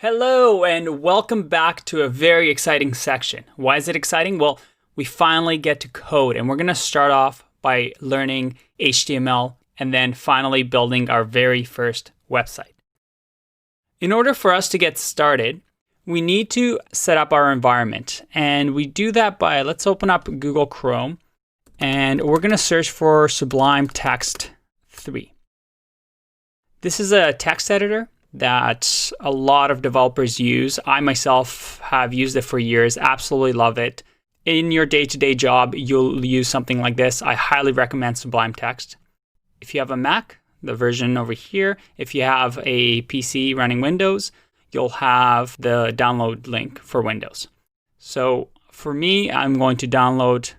Hello and welcome back to a very exciting section. Why is it exciting? Well, we finally get to code and we're going to start off by learning HTML and then finally building our very first website. In order for us to get started, we need to set up our environment, and we do that by, let's open up Google Chrome, and we're going to search for Sublime Text 3. This is a text editor that a lot of developers use. I myself have used it for years, absolutely love it. In your day-to-day job, you'll use something like this. I highly recommend Sublime Text. If you have a Mac, the version over here. If you have a PC running Windows, you'll have the download link for Windows. So for me, I'm going to download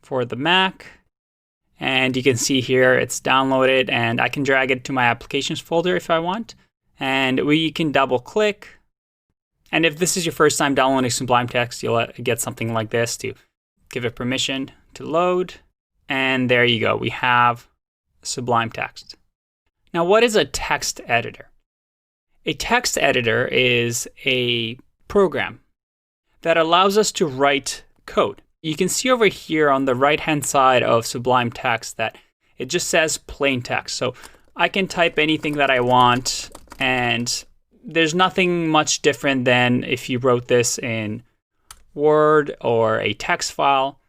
for the Mac. And you can see here it's downloaded, and I can drag it to my applications folder if I want. And we can double click. And if this is your first time downloading Sublime Text, you'll get something like this to give it permission to load. And there you go. We have Sublime Text. Now, what is a text editor? A text editor is a program that allows us to write code. You can see over here on the right-hand side of Sublime Text that it just says plain text. So I can type anything that I want, and there's nothing much different than if you wrote this in Word or a text file.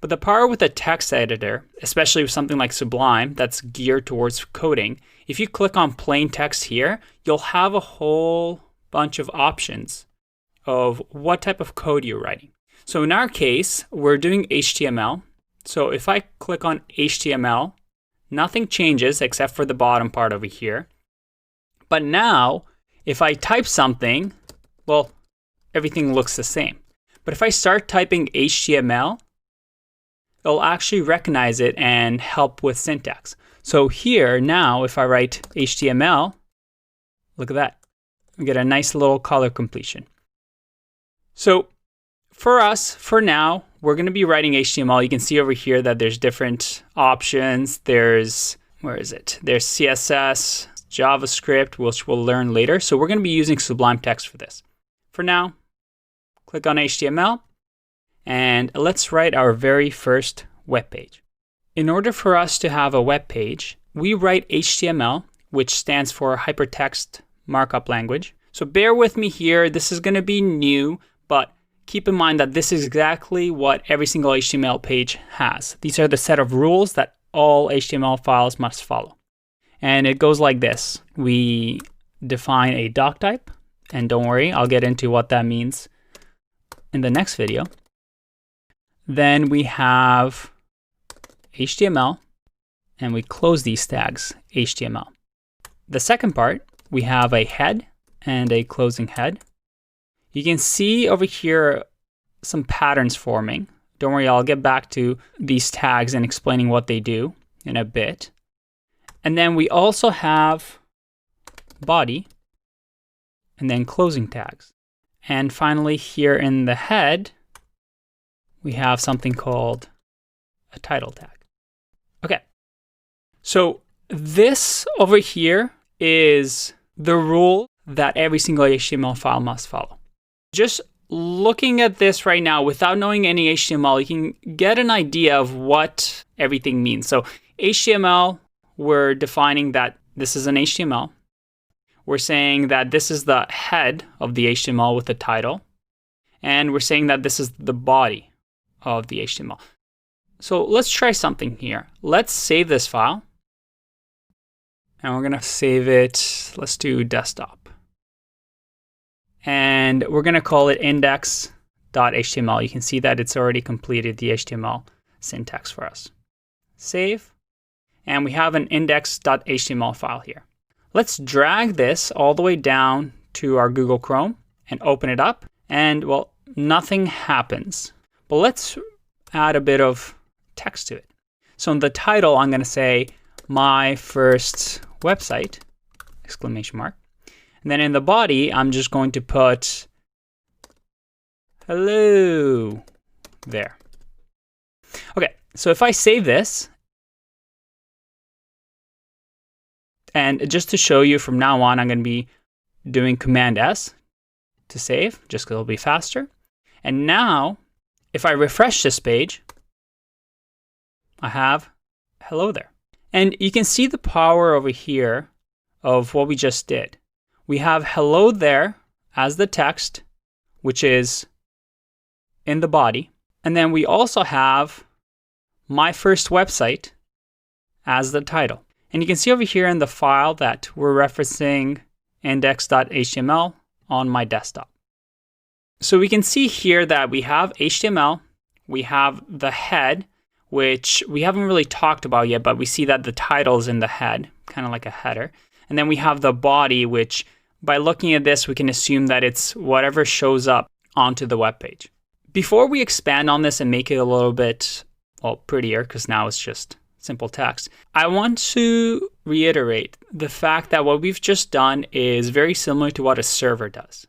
But the power with a text editor, especially with something like Sublime that's geared towards coding, if you click on plain text here, you'll have a whole bunch of options of what type of code you're writing. So in our case, we're doing HTML. So if I click on HTML, nothing changes except for the bottom part over here. But now, if I type something, well, everything looks the same. But if I start typing HTML, it'll actually recognize it and help with syntax. So here now, if I write HTML, look at that. We get a nice little color completion. So for us, for now, we're going to be writing HTML. You can see over here that there's different options. There's, where is it? There's CSS, JavaScript, which we'll learn later. So we're going to be using Sublime Text for this. For now, click on HTML, and let's write our very first web page. In order for us to have a web page, we write HTML, which stands for Hypertext Markup Language. So bear with me here. This is going to be new, but keep in mind that this is exactly what every single HTML page has. These are the set of rules that all HTML files must follow. And it goes like this. We define a doc type, and don't worry, I'll get into what that means in the next video. Then we have HTML, and we close these tags, HTML. The second part, we have a head and a closing head. You can see over here some patterns forming. Don't worry, I'll get back to these tags and explaining what they do in a bit. And then we also have body and then closing tags. And finally, here in the head, we have something called a title tag. Okay, so this over here is the rule that every single HTML file must follow. Just looking at this right now without knowing any HTML, you can get an idea of what everything means. So HTML, we're defining that this is an HTML. We're saying that this is the head of the HTML with the title. And we're saying that this is the body of the HTML. So let's try something here. Let's save this file. And we're going to save it. Let's do desktop. And we're going to call it index.html. You can see that it's already completed the HTML syntax for us. Save. And we have an index.html file here. Let's drag this all the way down to our Google Chrome and open it up. And well, nothing happens. But let's add a bit of text to it. So in the title, I'm going to say my first website, exclamation mark. And then in the body, I'm just going to put hello there. Okay, so if I save this, and just to show you from now on, I'm going to be doing Command S to save, just because it'll be faster. And now, if I refresh this page, I have hello there. And you can see the power over here of what we just did. We have hello there as the text, which is in the body. And then we also have my first website as the title. And you can see over here in the file that we're referencing index.html on my desktop. So we can see here that we have HTML, we have the head, which we haven't really talked about yet, but we see that the title is in the head, kind of like a header. And then we have the body, which by looking at this, we can assume that it's whatever shows up onto the web page. Before we expand on this and make it a little bit, well, prettier, because now it's just simple text, I want to reiterate the fact that what we've just done is very similar to what a server does.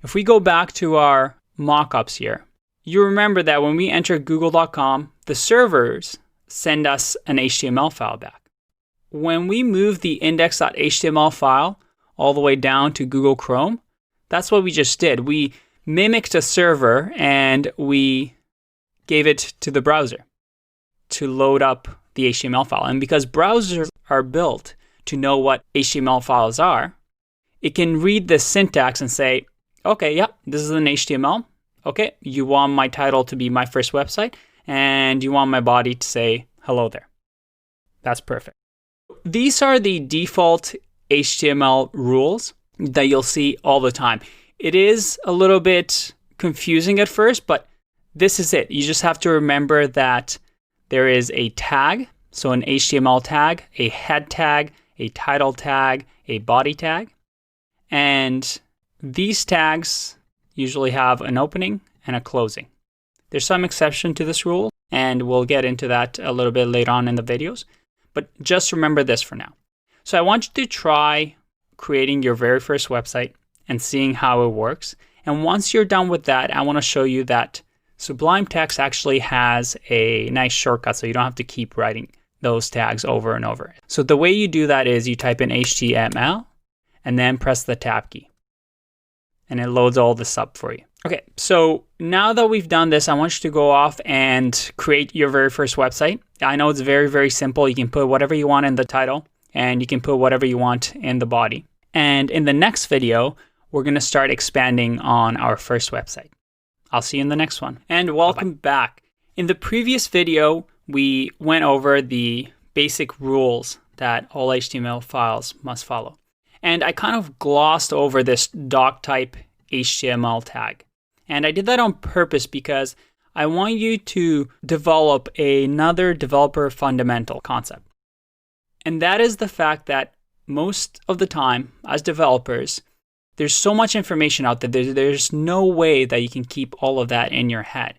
If we go back to our mockups here, you remember that when we enter google.com, the servers send us an HTML file back. When we move the index.html file all the way down to Google Chrome, that's what we just did. We mimicked a server and we gave it to the browser to load up the HTML file. And because browsers are built to know what HTML files are, it can read the syntax and say, okay, yep, this is an HTML. Okay, you want my title to be my first website, and you want my body to say hello there. That's perfect. These are the default HTML rules that you'll see all the time. It is a little bit confusing at first, but this is it. You just have to remember that there is a tag, so an HTML tag, a head tag, a title tag, a body tag. And these tags usually have an opening and a closing. There's some exception to this rule, and we'll get into that a little bit later on in the videos. But just remember this for now. So I want you to try creating your very first website and seeing how it works. And once you're done with that, I want to show you that Sublime Text actually has a nice shortcut, so you don't have to keep writing those tags over and over. So the way you do that is you type in HTML and then press the tab key. And it loads all this up for you. Okay, so now that we've done this, I want you to go off and create your very first website. I know it's very, very simple. You can put whatever you want in the title, and you can put whatever you want in the body. And in the next video, we're going to start expanding on our first website. I'll see you in the next one. And welcome back. In the previous video, we went over the basic rules that all HTML files must follow. And I kind of glossed over this doc type HTML tag. And I did that on purpose because I want you to develop another developer fundamental concept. And that is the fact that most of the time, as developers, there's so much information out there, there's no way that you can keep all of that in your head.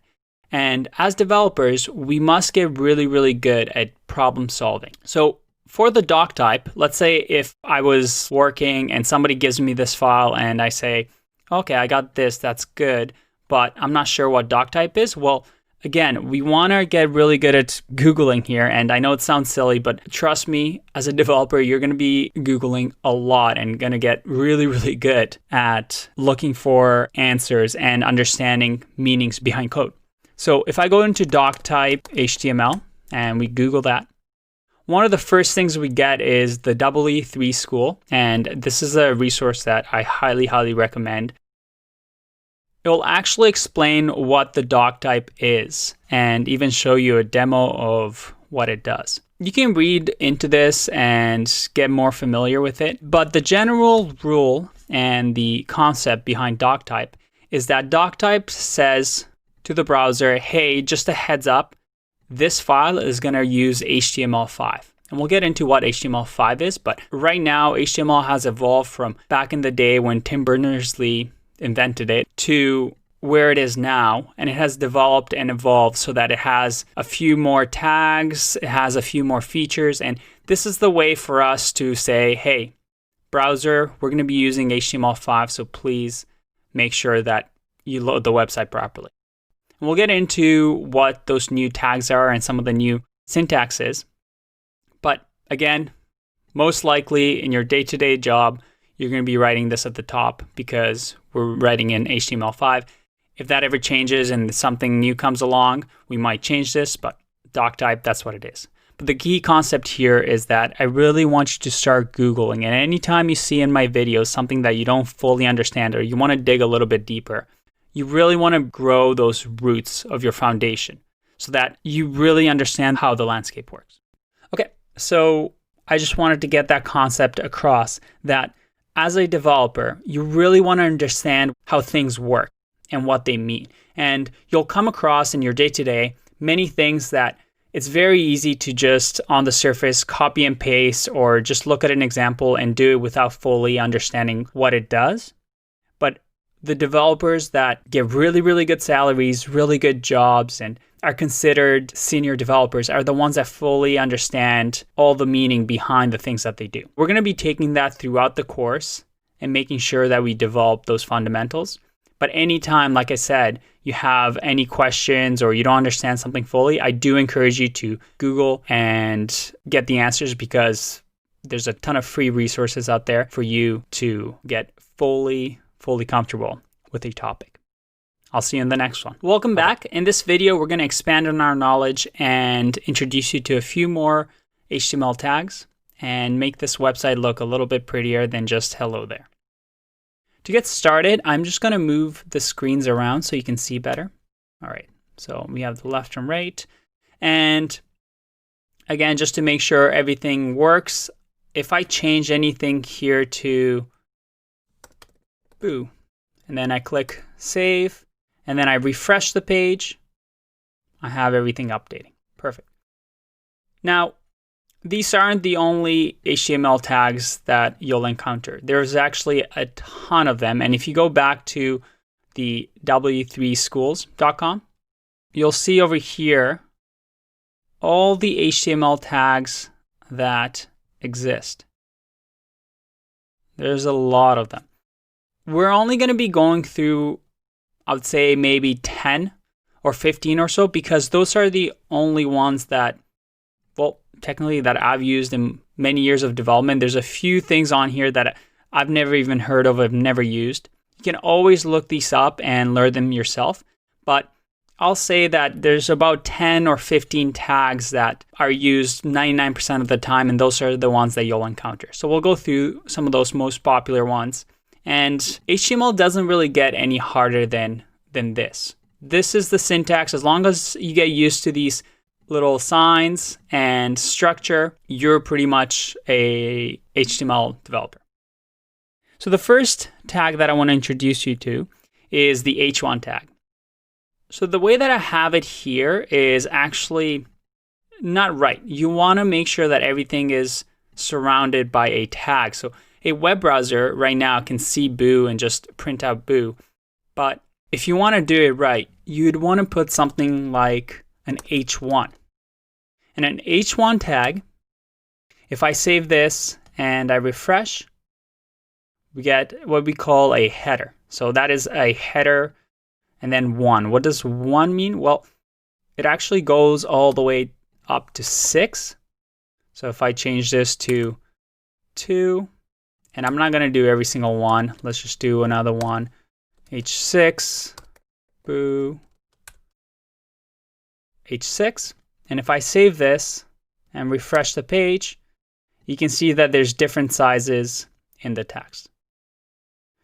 And as developers, we must get really, really good at problem solving. So for the doc type, let's say if I was working and somebody gives me this file and I say, okay, I got this, that's good, but I'm not sure what doc type is. Well, again, we want to get really good at Googling here. And I know it sounds silly, but trust me, as a developer, you're going to be Googling a lot and going to get really, really good at looking for answers and understanding meanings behind code. So if I go into doc type HTML and we Google that, one of the first things we get is the EE3 School. And this is a resource that I highly, highly recommend. It will actually explain what the doc type is and even show you a demo of what it does. You can read into this and get more familiar with it, but the general rule and the concept behind doc type is that doc type says to the browser, hey, just a heads up, this file is going to use HTML5. And we'll get into what HTML5 is, but right now HTML has evolved from back in the day when Tim Berners-Lee invented it to where it is now, and it has developed and evolved so that it has a few more tags, it has a few more features, and this is the way for us to say, hey, browser, we're going to be using HTML5, so please make sure that you load the website properly. And we'll get into what those new tags are and some of the new syntax is. But again, most likely in your day-to-day job, you're going to be writing this at the top because we're writing in HTML5. If that ever changes and something new comes along, we might change this, but doc type, that's what it is. But the key concept here is that I really want you to start Googling. And anytime you see in my videos something that you don't fully understand or you want to dig a little bit deeper, you really want to grow those roots of your foundation so that you really understand how the landscape works. Okay, so I just wanted to get that concept across that as a developer, you really want to understand how things work and what they mean. And you'll come across in your day-to-day many things that it's very easy to just on the surface copy and paste or just look at an example and do it without fully understanding what it does. But the developers that get really, really good salaries, really good jobs, and are considered senior developers are the ones that fully understand all the meaning behind the things that they do. We're going to be taking that throughout the course and making sure that we develop those fundamentals. But anytime, like I said, you have any questions or you don't understand something fully, I do encourage you to Google and get the answers because there's a ton of free resources out there for you to get fully comfortable with a topic. I'll see you in the next one. Welcome back. In this video, we're going to expand on our knowledge and introduce you to a few more HTML tags and make this website look a little bit prettier than just hello there. To get started, I'm just going to move the screens around so you can see better. All right, so we have the left and right. And again, just to make sure everything works, if I change anything here to boo, and then I click save, and then I refresh the page, I have everything updating. Perfect. Now, these aren't the only HTML tags that you'll encounter. There's actually a ton of them. And if you go back to the w3schools.com, you'll see over here all the HTML tags that exist. There's a lot of them. We're only going to be going through, I would say maybe 10 or 15 or so, because those are the only ones that, well, technically that I've used in many years of development. There's a few things on here that I've never even heard of, I've never used. You can always look these up and learn them yourself, but I'll say that there's about 10 or 15 tags that are used 99% of the time, and those are the ones that you'll encounter. So we'll go through some of those most popular ones. And HTML doesn't really get any harder than this. This is the syntax. As long as you get used to these little signs and structure, you're pretty much a HTML developer. So the first tag that I want to introduce you to is the h1 tag. So the way that I have it here is actually not right. You want to make sure that everything is surrounded by a tag. So a web browser right now can see boo and just print out boo. But if you want to do it right, you'd want to put something like an h1. And an h1 tag, if I save this and I refresh, we get what we call a header. So that is a header and then 1. What does 1 mean? Well, it actually goes all the way up to 6. So if I change this to 2, and I'm not going to do every single one. Let's just do another one. H6, boo, H6. And if I save this and refresh the page, you can see that there's different sizes in the text.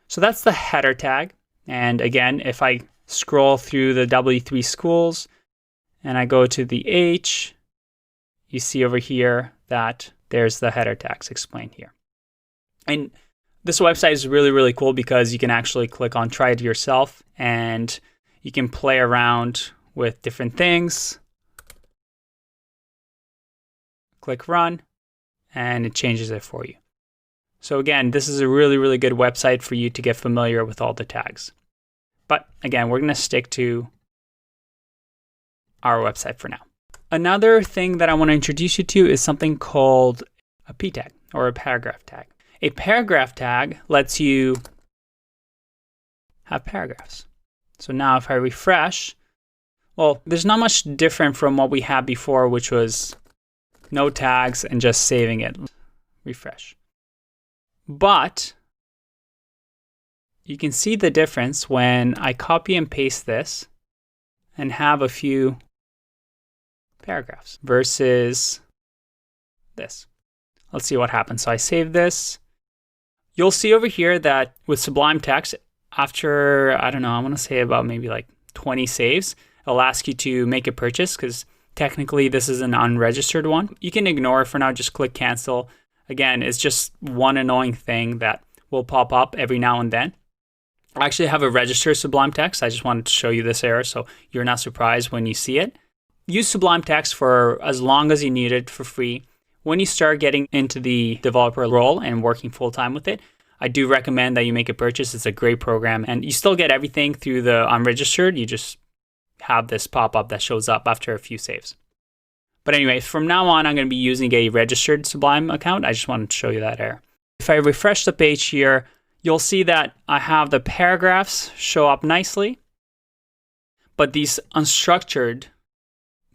So that's the header tag. And again, if I scroll through the W3 schools and I go to the H, you see over here that there's the header tags explained here. And this website is really, really cool because you can actually click on try it yourself and you can play around with different things. Click run and it changes it for you. So again, this is a really, really good website for you to get familiar with all the tags. But again, we're going to stick to our website for now. Another thing that I want to introduce you to is something called a p tag or a paragraph tag. A paragraph tag lets you have paragraphs. So now if I refresh, well, there's not much different from what we had before, which was no tags and just saving it. Refresh. But you can see the difference when I copy and paste this and have a few paragraphs versus this. Let's see what happens. So I save this. You'll see over here that with Sublime Text, after, I don't know, I want to say about maybe like 20 saves, it'll ask you to make a purchase because technically this is an unregistered one. You can ignore it for now, just click cancel. Again, it's just one annoying thing that will pop up every now and then. I actually have a registered Sublime Text. I just wanted to show you this error so you're not surprised when you see it. Use Sublime Text for as long as you need it for free. When you start getting into the developer role and working full-time with it, I do recommend that you make a purchase. It's a great program and you still get everything through the unregistered. You just have this pop-up that shows up after a few saves. But anyway, from now on, I'm going to be using a registered Sublime account. I just wanted to show you that error. If I refresh the page here, you'll see that I have the paragraphs show up nicely, but these unstructured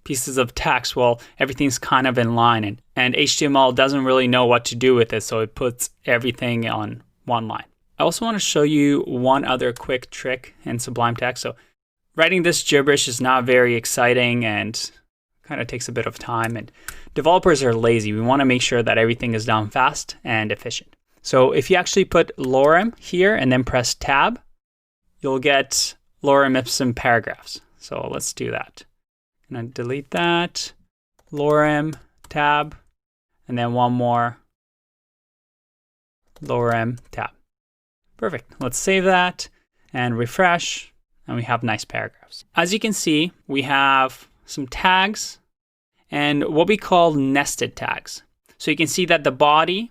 pieces of text, well, everything's kind of in line and HTML doesn't really know what to do with it, so it puts everything on one line. I also want to show you one other quick trick in Sublime Text. So writing this gibberish is not very exciting and kind of takes a bit of time, and developers are lazy. We want to make sure that everything is done fast and efficient. So if you actually put lorem here and then press tab, you'll get lorem ipsum paragraphs. So let's do that. I'm going to delete that, lorem, tab, and then one more, lorem, tab. Perfect. Let's save that and refresh, and we have nice paragraphs. As you can see, we have some tags and what we call nested tags. So you can see that the body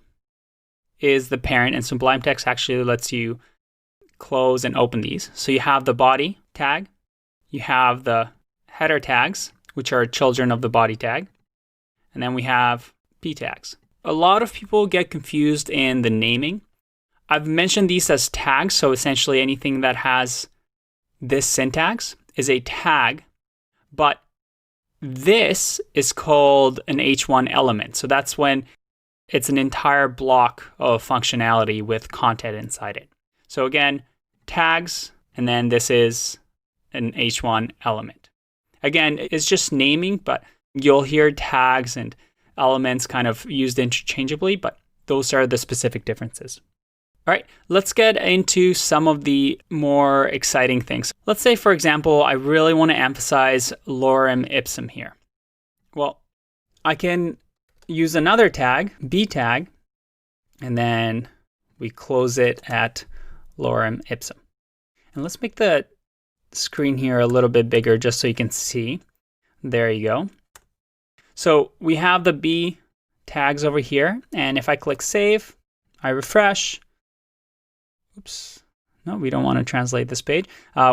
is the parent, and Sublime Text actually lets you close and open these. So you have the body tag, you have the header tags, which are children of the body tag, and then we have p tags. A lot of people get confused in the naming. I've mentioned these as tags, so essentially anything that has this syntax is a tag, but this is called an H1 element. So that's when it's an entire block of functionality with content inside it. So again, tags, and then this is an H1 element. Again, it's just naming, but you'll hear tags and elements kind of used interchangeably, but those are the specific differences. All right, let's get into some of the more exciting things. Let's say, for example, I really want to emphasize lorem ipsum here. Well, I can use another tag, b tag, and then we close it at lorem ipsum. And let's make the screen here a little bit bigger just so you can see. There you go. So we have the b tags over here, and if I click save, I refresh. Oops. No, we don't want to translate this page.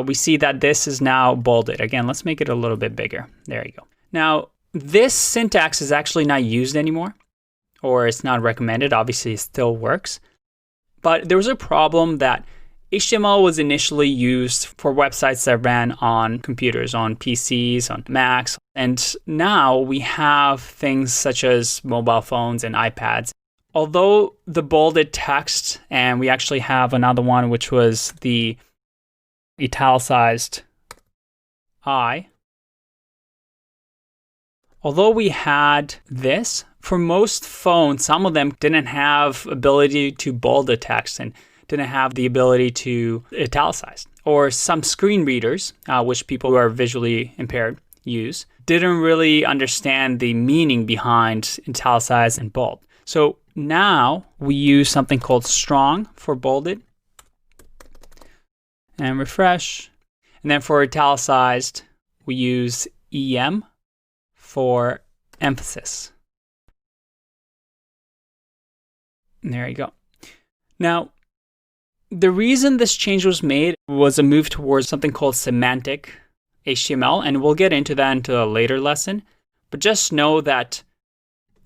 We see that this is now bolded. Again, let's make it a little bit bigger. There you go. Now, this syntax is actually not used anymore, or it's not recommended. Obviously, it still works. But there was a problem that HTML was initially used for websites that ran on computers, on PCs, on Macs. And now we have things such as mobile phones and iPads. Although the bolded text, and we actually have another one, which was the italicized I. Although we had this, for most phones, some of them didn't have ability to bold the text and didn't have the ability to italicize. Or some screen readers, which people who are visually impaired use, didn't really understand the meaning behind italicize and bold. So now we use something called strong for bolded, and refresh. And then for italicized, we use EM for emphasis. And there you go. Now, the reason this change was made was a move towards something called semantic HTML, and we'll get into that into a later lesson. But just know that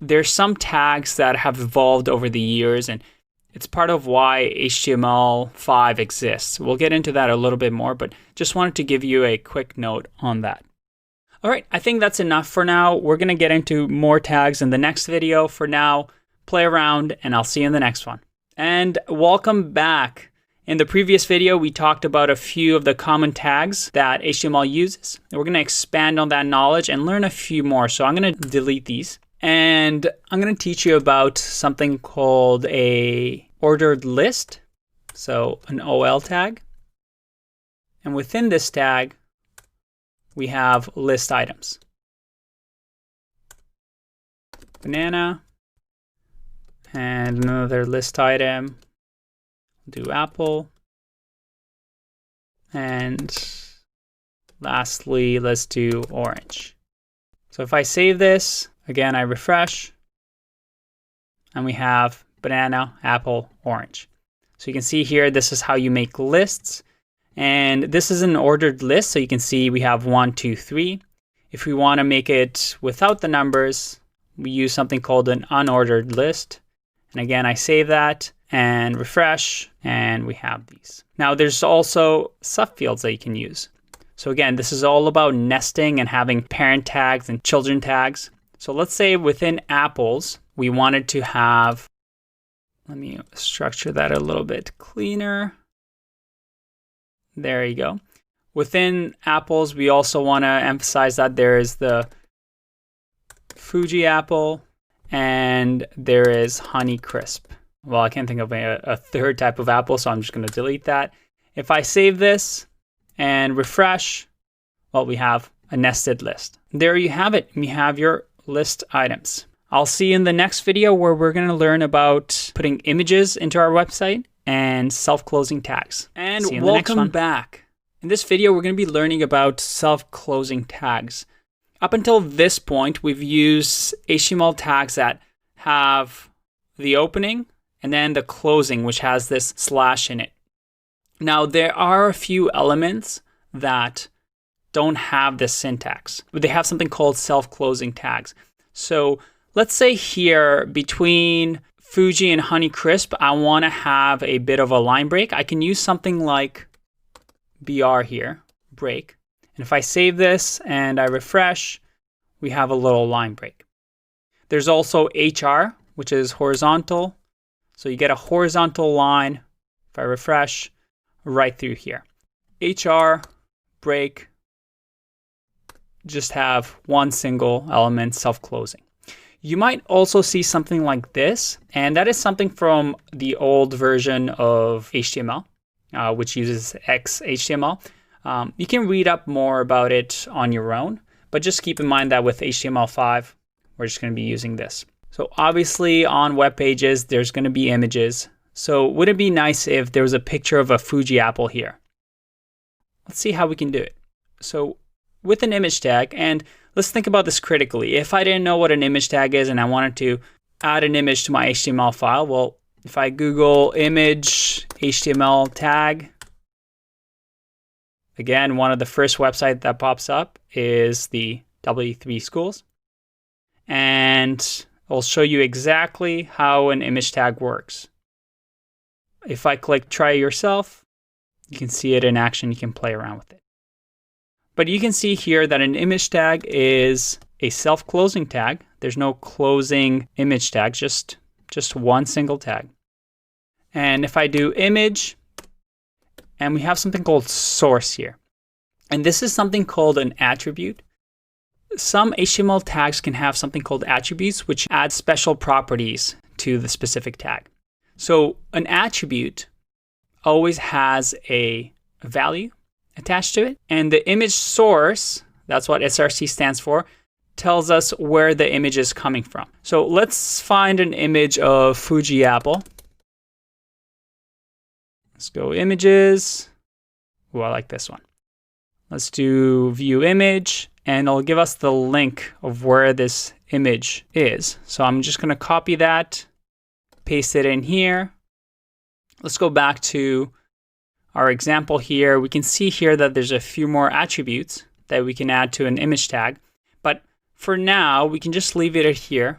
there's some tags that have evolved over the years, and it's part of why HTML5 exists. We'll get into that a little bit more, but just wanted to give you a quick note on that. All right, I think that's enough for now. We're going to get into more tags in the next video. For now, play around, and I'll see you in the next one. And welcome back. In the previous video, we talked about a few of the common tags that HTML uses. And we're going to expand on that knowledge and learn a few more. So I'm going to delete these. And I'm going to teach you about something called a ordered list. So an OL tag. And within this tag, we have list items. Banana. And another list item. Do apple. And lastly, let's do orange. So if I save this, again, I refresh, and we have banana, apple, orange. So you can see here, this is how you make lists. And this is an ordered list. So you can see we have 1, 2, 3. If we want to make it without the numbers, we use something called an unordered list. And again, I save that and refresh, and we have these. Now there's also subfields that you can use. So again, this is all about nesting and having parent tags and children tags. So let's say within apples, we wanted to have, let me structure that a little bit cleaner. There you go. Within apples, we also want to emphasize that there is the Fuji apple and there is Honey Crisp. Well, I can't think of a third type of apple, so I'm just going to delete that. If I save this and refresh, well, we have a nested list. There you have it. We have your list items. I'll see you in the next video where we're going to learn about putting images into our website and self-closing tags. And welcome back. In this video, we're going to be learning about self-closing tags. Up until this point, we've used HTML tags that have the opening and then the closing, which has this slash in it. Now, there are a few elements that don't have this syntax, but they have something called self-closing tags. So let's say here between Fuji and Honey Crisp, I want to have a bit of a line break. I can use something like BR here, break. And if I save this and I refresh, we have a little line break. There's also HR, which is horizontal. So you get a horizontal line, if I refresh, right through here. HR, break, just have one single element, self-closing. You might also see something like this, and that is something from the old version of HTML, which uses XHTML. You can read up more about it on your own, but just keep in mind that with HTML5, we're just going to be using this. So obviously on web pages, there's going to be images. So would it be nice if there was a picture of a Fuji apple here? Let's see how we can do it. So with an image tag, and let's think about this critically. If I didn't know what an image tag is and I wanted to add an image to my HTML file, well, if I Google image HTML tag, again, one of the first websites that pops up is the W3 Schools. And I'll show you exactly how an image tag works. If I click try yourself, you can see it in action. You can play around with it. But you can see here that an image tag is a self-closing tag. There's no closing image tag, just one single tag. And if I do image, and we have something called source here. And this is something called an attribute. Some HTML tags can have something called attributes, which add special properties to the specific tag. So an attribute always has a value attached to it. And the image source, that's what SRC stands for, tells us where the image is coming from. So let's find an image of Fuji apple. Let's go images. Oh, I like this one. Let's do view image, and it'll give us the link of where this image is. So I'm just going to copy that, paste it in here. Let's go back to our example here. We can see here that there's a few more attributes that we can add to an image tag. But for now, we can just leave it here.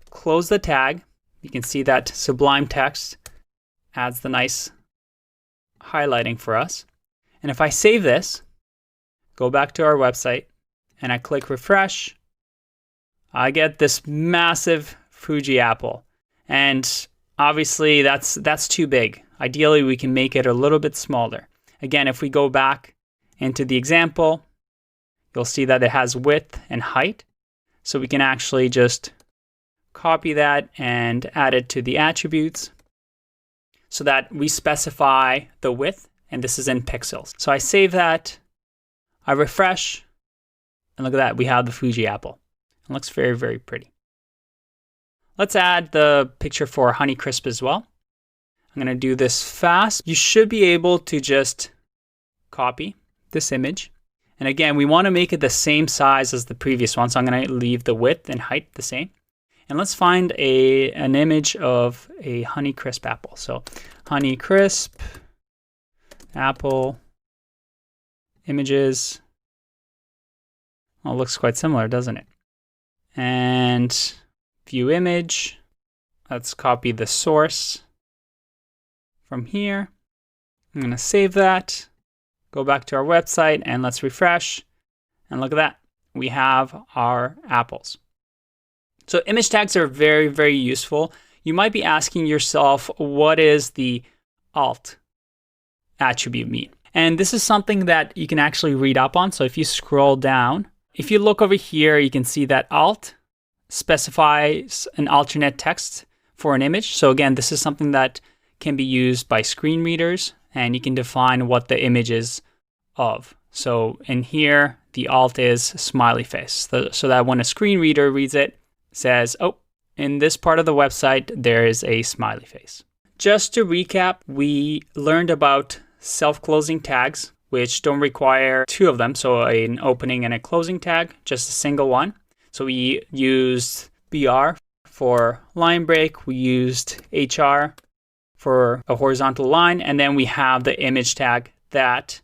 Close the tag. You can see that Sublime text adds the nice highlighting for us. And if I save this, go back to our website, and I click refresh, I get this massive Fuji apple. And obviously that's too big. Ideally, we can make it a little bit smaller. Again, if we go back into the example, you'll see that it has width and height. So we can actually just copy that and add it to the attributes so that we specify the width, and this is in pixels. So I save that, I refresh, and look at that, we have the Fuji apple. It looks very, very pretty. Let's add the picture for Honeycrisp as well. I'm going to do this fast. You should be able to just copy this image. And again, we want to make it the same size as the previous one. So I'm going to leave the width and height the same. And let's find an image of a Honeycrisp apple. So Honeycrisp apple images. Well, it looks quite similar, doesn't it? And view image. Let's copy the source from here. I'm going to save that. Go back to our website and let's refresh. And look at that. We have our apples. So image tags are very, very useful. You might be asking yourself, what is the alt attribute mean? And this is something that you can actually read up on. So if you scroll down, if you look over here, you can see that alt specifies an alternate text for an image. So again, this is something that can be used by screen readers, and you can define what the image is of. So in here, the alt is smiley face. So that when a screen reader reads it, says, oh, in this part of the website, there is a smiley face. Just to recap, we learned about self-closing tags, which don't require two of them. So an opening and a closing tag, just a single one. So we used BR for line break. We used HR for a horizontal line. And then we have the image tag that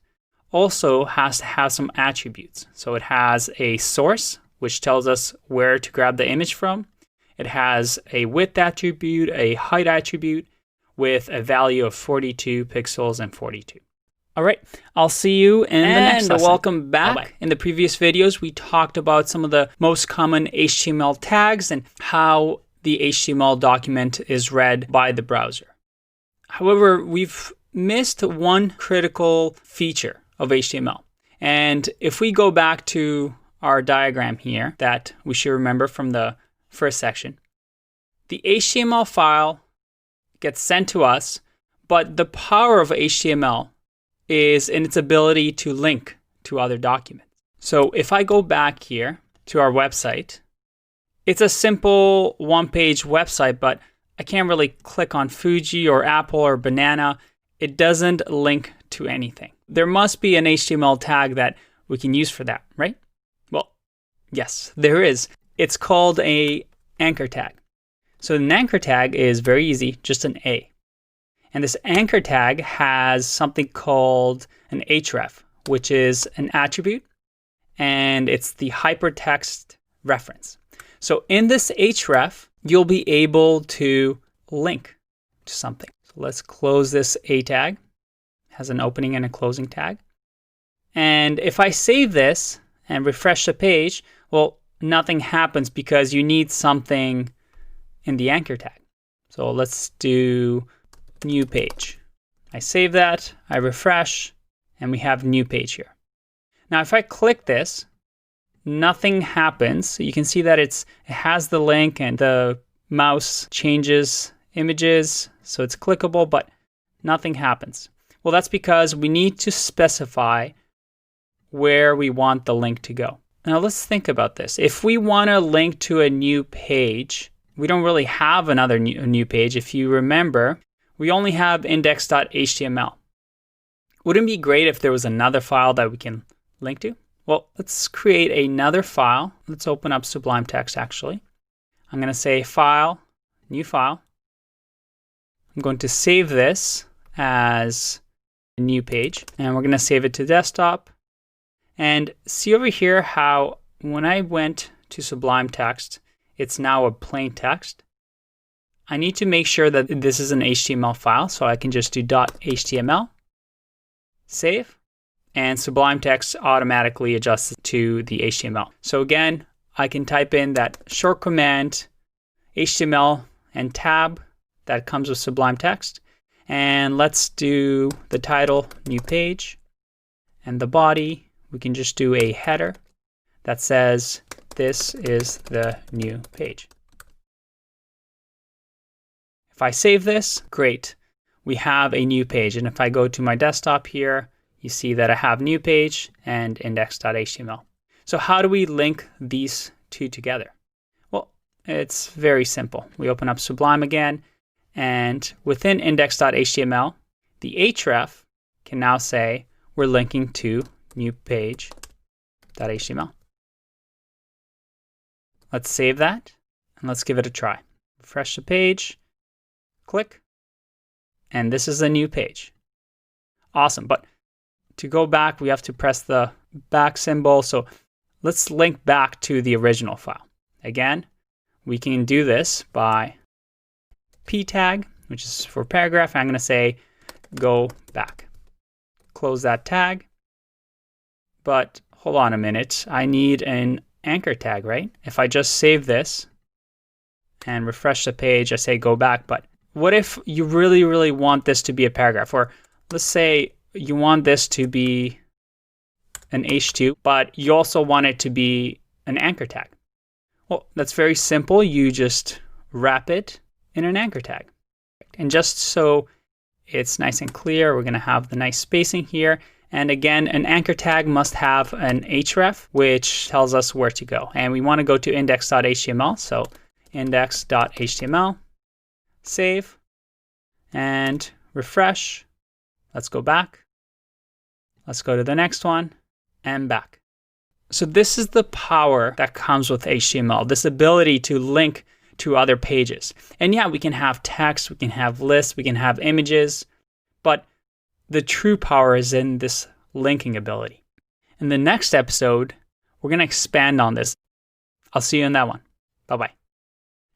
also has to have some attributes. So it has a source, which tells us where to grab the image from. It has a width attribute, a height attribute with a value of 42 pixels and 42. All right, I'll see you in the next lesson. Welcome back. Bye-bye. In the previous videos, we talked about some of the most common HTML tags and how the HTML document is read by the browser. However, we've missed one critical feature of HTML. And if we go back to our diagram here that we should remember from the first section, the HTML file gets sent to us, but the power of HTML is in its ability to link to other documents. So if I go back here to our website, it's a simple one-page website, but I can't really click on Fuji or Apple or banana. It doesn't link to anything. There must be an HTML tag that we can use for that, right? Well, yes, there is. It's called an anchor tag. So an anchor tag is very easy, just an A. And this anchor tag has something called an href, which is an attribute, and it's the hypertext reference. So in this href, you'll be able to link to something. So let's close this A tag. It has an opening and a closing tag. And if I save this and refresh the page, well, nothing happens because you need something in the anchor tag. So let's do new page. I save that, I refresh, and we have new page here. Now, if I click this, nothing happens. So you can see that it has the link and the mouse changes images, so it's clickable, but nothing happens. Well, that's because we need to specify where we want the link to go. Now let's think about this. If we want to link to a new page, we don't really have another new page. If you remember, we only have index.html. Wouldn't it be great if there was another file that we can link to? Well, let's create another file. Let's open up Sublime Text actually. I'm going to say File, New File. I'm going to save this as a new page, and we're going to save it to desktop. And see over here how when I went to Sublime Text, it's now a plain text. I need to make sure that this is an HTML file, so I can just do .html, save, and Sublime Text automatically adjusts to the HTML. So again, I can type in that short command, HTML and tab that comes with Sublime Text, And let's do the title, new page, and the body, we can just do a header that says, this is the new page. If I save this, great. We have a new page. And if I go to my desktop here, you see that I have new page and index.html. So how do we link these two together? Well, it's very simple. We open up Sublime again, and within index.html, the href can now say we're linking to new page.html. Let's save that and let's give it a try. Refresh the page, click, and this is a new page. Awesome, but to go back, we have to press the back symbol. So let's link back to the original file. Again, we can do this by p tag, which is for paragraph. I'm going to say go back. Close that tag. But hold on a minute. I need an anchor tag, right? If I just save this and refresh the page, I say go back. But what if you really, really want this to be a paragraph? Or let's say you want this to be an H2, but you also want it to be an anchor tag. Well, that's very simple. You just wrap it in an anchor tag. And just so it's nice and clear, we're going to have the nice spacing here. And again, an anchor tag must have an href, which tells us where to go. And we want to go to index.html. So index.html, save, and refresh. Let's go back. Let's go to the next one and back. So this is the power that comes with HTML, this ability to link to other pages. And yeah, we can have text, we can have lists, we can have images, but the true power is in this linking ability. In the next episode, we're going to expand on this. I'll see you in that one. Bye-bye.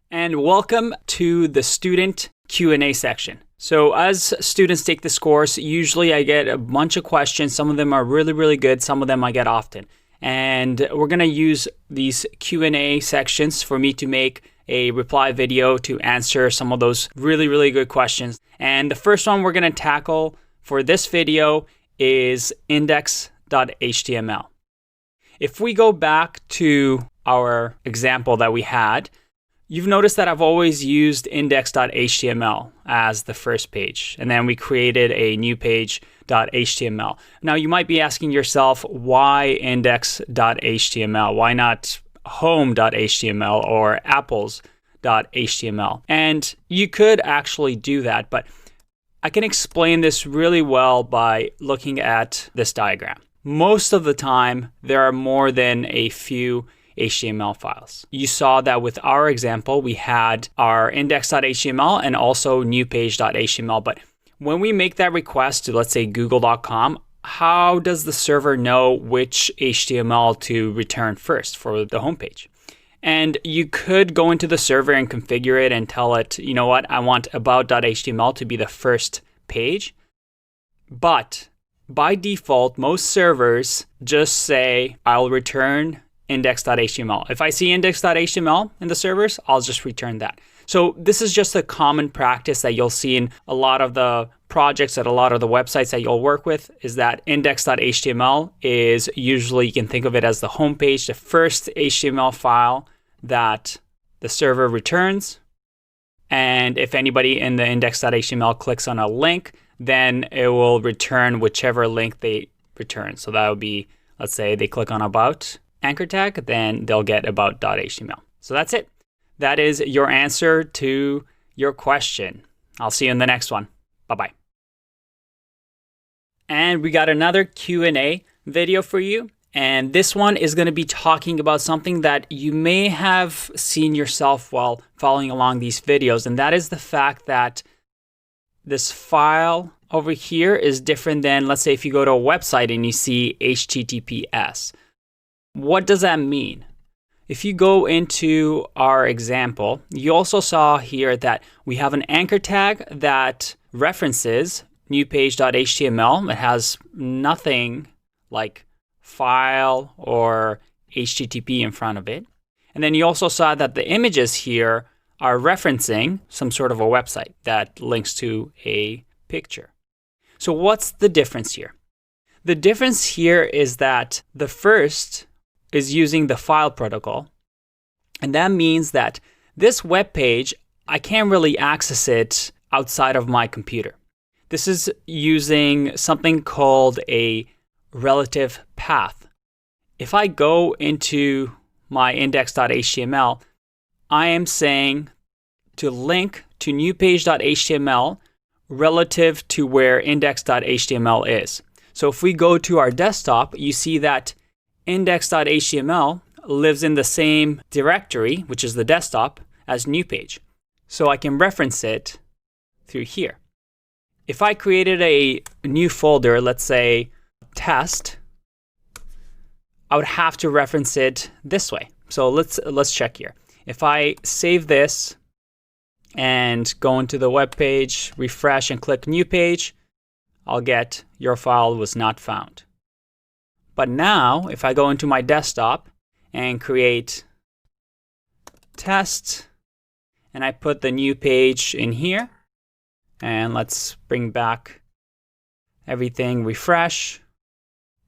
And welcome to the student Q&A section. So as students take this course, usually I get a bunch of questions. Some of them are really, really good. Some of them I get often. And we're going to use these Q&A sections for me to make a reply video to answer some of those really, really good questions. And the first one we're going to tackle for this video is index.html. If we go back to our example that we had, you've noticed that I've always used index.html as the first page, and then we created a new page.html. Now you might be asking yourself, why index.html? Why not home.html or apples.html? And you could actually do that, but I can explain this really well by looking at this diagram. Most of the time, there are more than a few HTML files. You saw that with our example, we had our index.html and also new page.html. But when we make that request to, let's say, google.com, how does the server know which HTML to return first for the homepage? And you could go into the server and configure it and tell it, you know what, I want about.html to be the first page. But by default, most servers just say, I'll return index.html. If I see index.html in the servers, I'll just return that. So this is just a common practice that you'll see in a lot of the projects at a lot of the websites that you'll work with, is that index.html is usually, you can think of it as the homepage, the first HTML file that the server returns. And if anybody in the index.html clicks on a link, then it will return whichever link they return. So that would be, let's say they click on about anchor tag, then they'll get about.html. So that's it. That is your answer to your question. I'll see you in the next one. Bye-bye. And we got another Q&A video for you. And this one is going to be talking about something that you may have seen yourself while following along these videos. And that is the fact that this file over here is different than, let's say, if you go to a website and you see HTTPS. What does that mean? If you go into our example, you also saw here that we have an anchor tag that references newpage.html. It has nothing like file or HTTP in front of it. And then you also saw that the images here are referencing some sort of a website that links to a picture. So what's the difference here? The difference here is that the first is using the file protocol. And that means that this web page, I can't really access it outside of my computer. This is using something called a relative path. If I go into my index.html, I am saying to link to newpage.html relative to where index.html is. So if we go to our desktop, you see that index.html lives in the same directory, which is the desktop, as new page. So I can reference it through here. If I created a new folder, let's say test, I would have to reference it this way. So let's check here. If I save this and go into the web page, refresh and click new page, I'll get your file was not found. But now, if I go into my desktop and create test, and I put the new page in here, and let's bring back everything, refresh,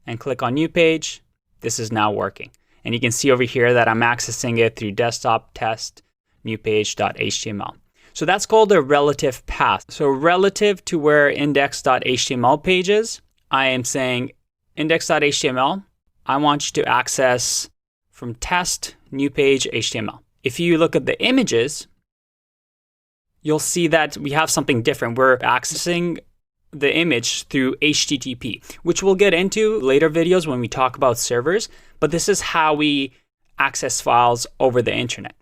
and click on new page, this is now working. And you can see over here that I'm accessing it through desktop test newpage.html. So that's called a relative path. So relative to where index.html page is, I am saying index.html, I want you to access from test new page HTML. If you look at the images, you'll see that we have something different. We're accessing the image through HTTP, which we'll get into later videos when we talk about servers, but this is how we access files over the internet.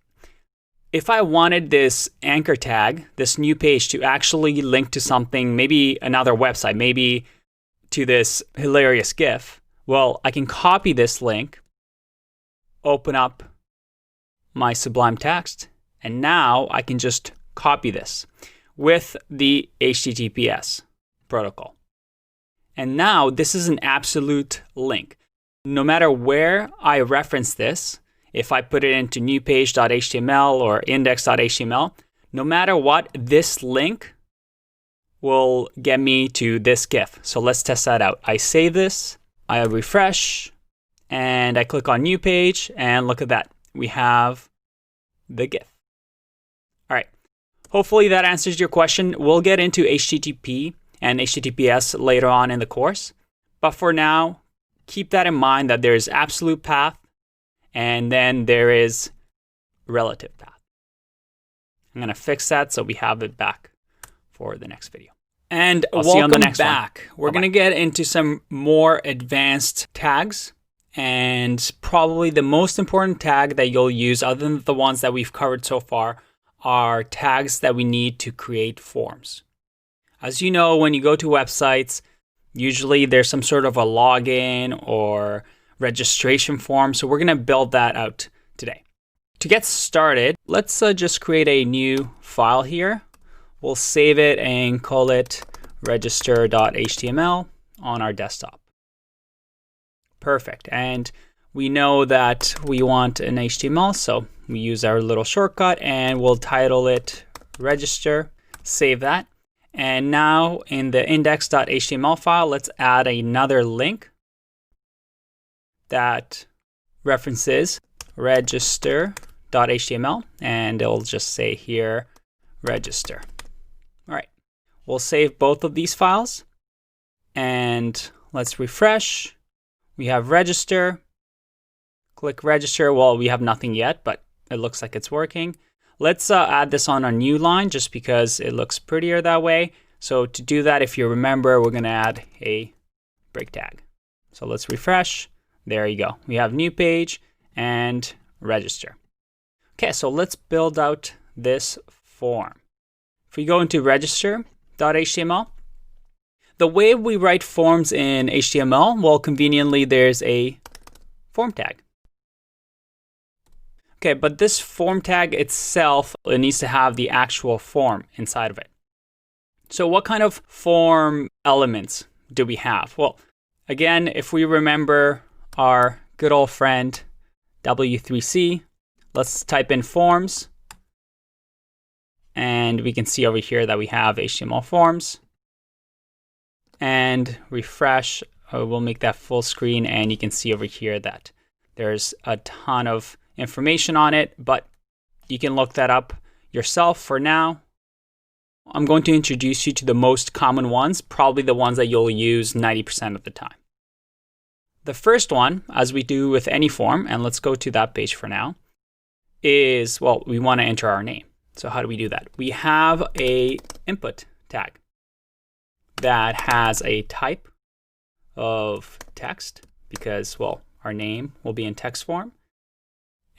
If I wanted this anchor tag, this new page, to actually link to something, maybe another website, maybe to this hilarious GIF, well, I can copy this link, open up my Sublime Text, and now I can just copy this with the HTTPS protocol. And now this is an absolute link. No matter where I reference this, if I put it into newpage.html or index.html, no matter what, this link will get me to this GIF. So let's test that out. I save this, I refresh, and I click on new page, and look at that. We have the GIF. All right. Hopefully that answers your question. We'll get into HTTP and HTTPS later on in the course. But for now, keep that in mind that there is absolute path and then there is relative path. I'm going to fix that so we have it back for the next video. And I'll see you on the next back. We're going to get into some more advanced tags. And probably the most important tag that you'll use, other than the ones that we've covered so far, are tags that we need to create forms. As you know, when you go to websites, usually there's some sort of a login or registration form. So we're going to build that out today. To get started, let's just create a new file here. We'll save it and call it register.html on our desktop. Perfect. And we know that we want an HTML, so we use our little shortcut and we'll title it register, save that. And now in the index.html file, let's add another link that references register.html, and it'll just say here register. All right, we'll save both of these files and let's refresh. We have register. Click register. Well, we have nothing yet, but it looks like it's working. Let's add this on a new line just because it looks prettier that way. So to do that, if you remember, we're going to add a break tag. So let's refresh. There you go. We have new page and register. Okay, so let's build out this form. If we go into register.html, the way we write forms in HTML, well, conveniently, there's a form tag. Okay, but this form tag itself, it needs to have the actual form inside of it. So what kind of form elements do we have? Well, again, if we remember our good old friend W3C, let's type in forms. And we can see over here that we have HTML forms. and refresh. We'll make that full screen, and you can see over here that there's a ton of information on it, but you can look that up yourself. For now, I'm going to introduce you to the most common ones, probably the ones that you'll use 90% of the time. The first one, as we do with any form, and let's go to that page for now, is, well, we want to enter our name. So how do we do that? We have a input tag that has a type of text because, well, our name will be in text form.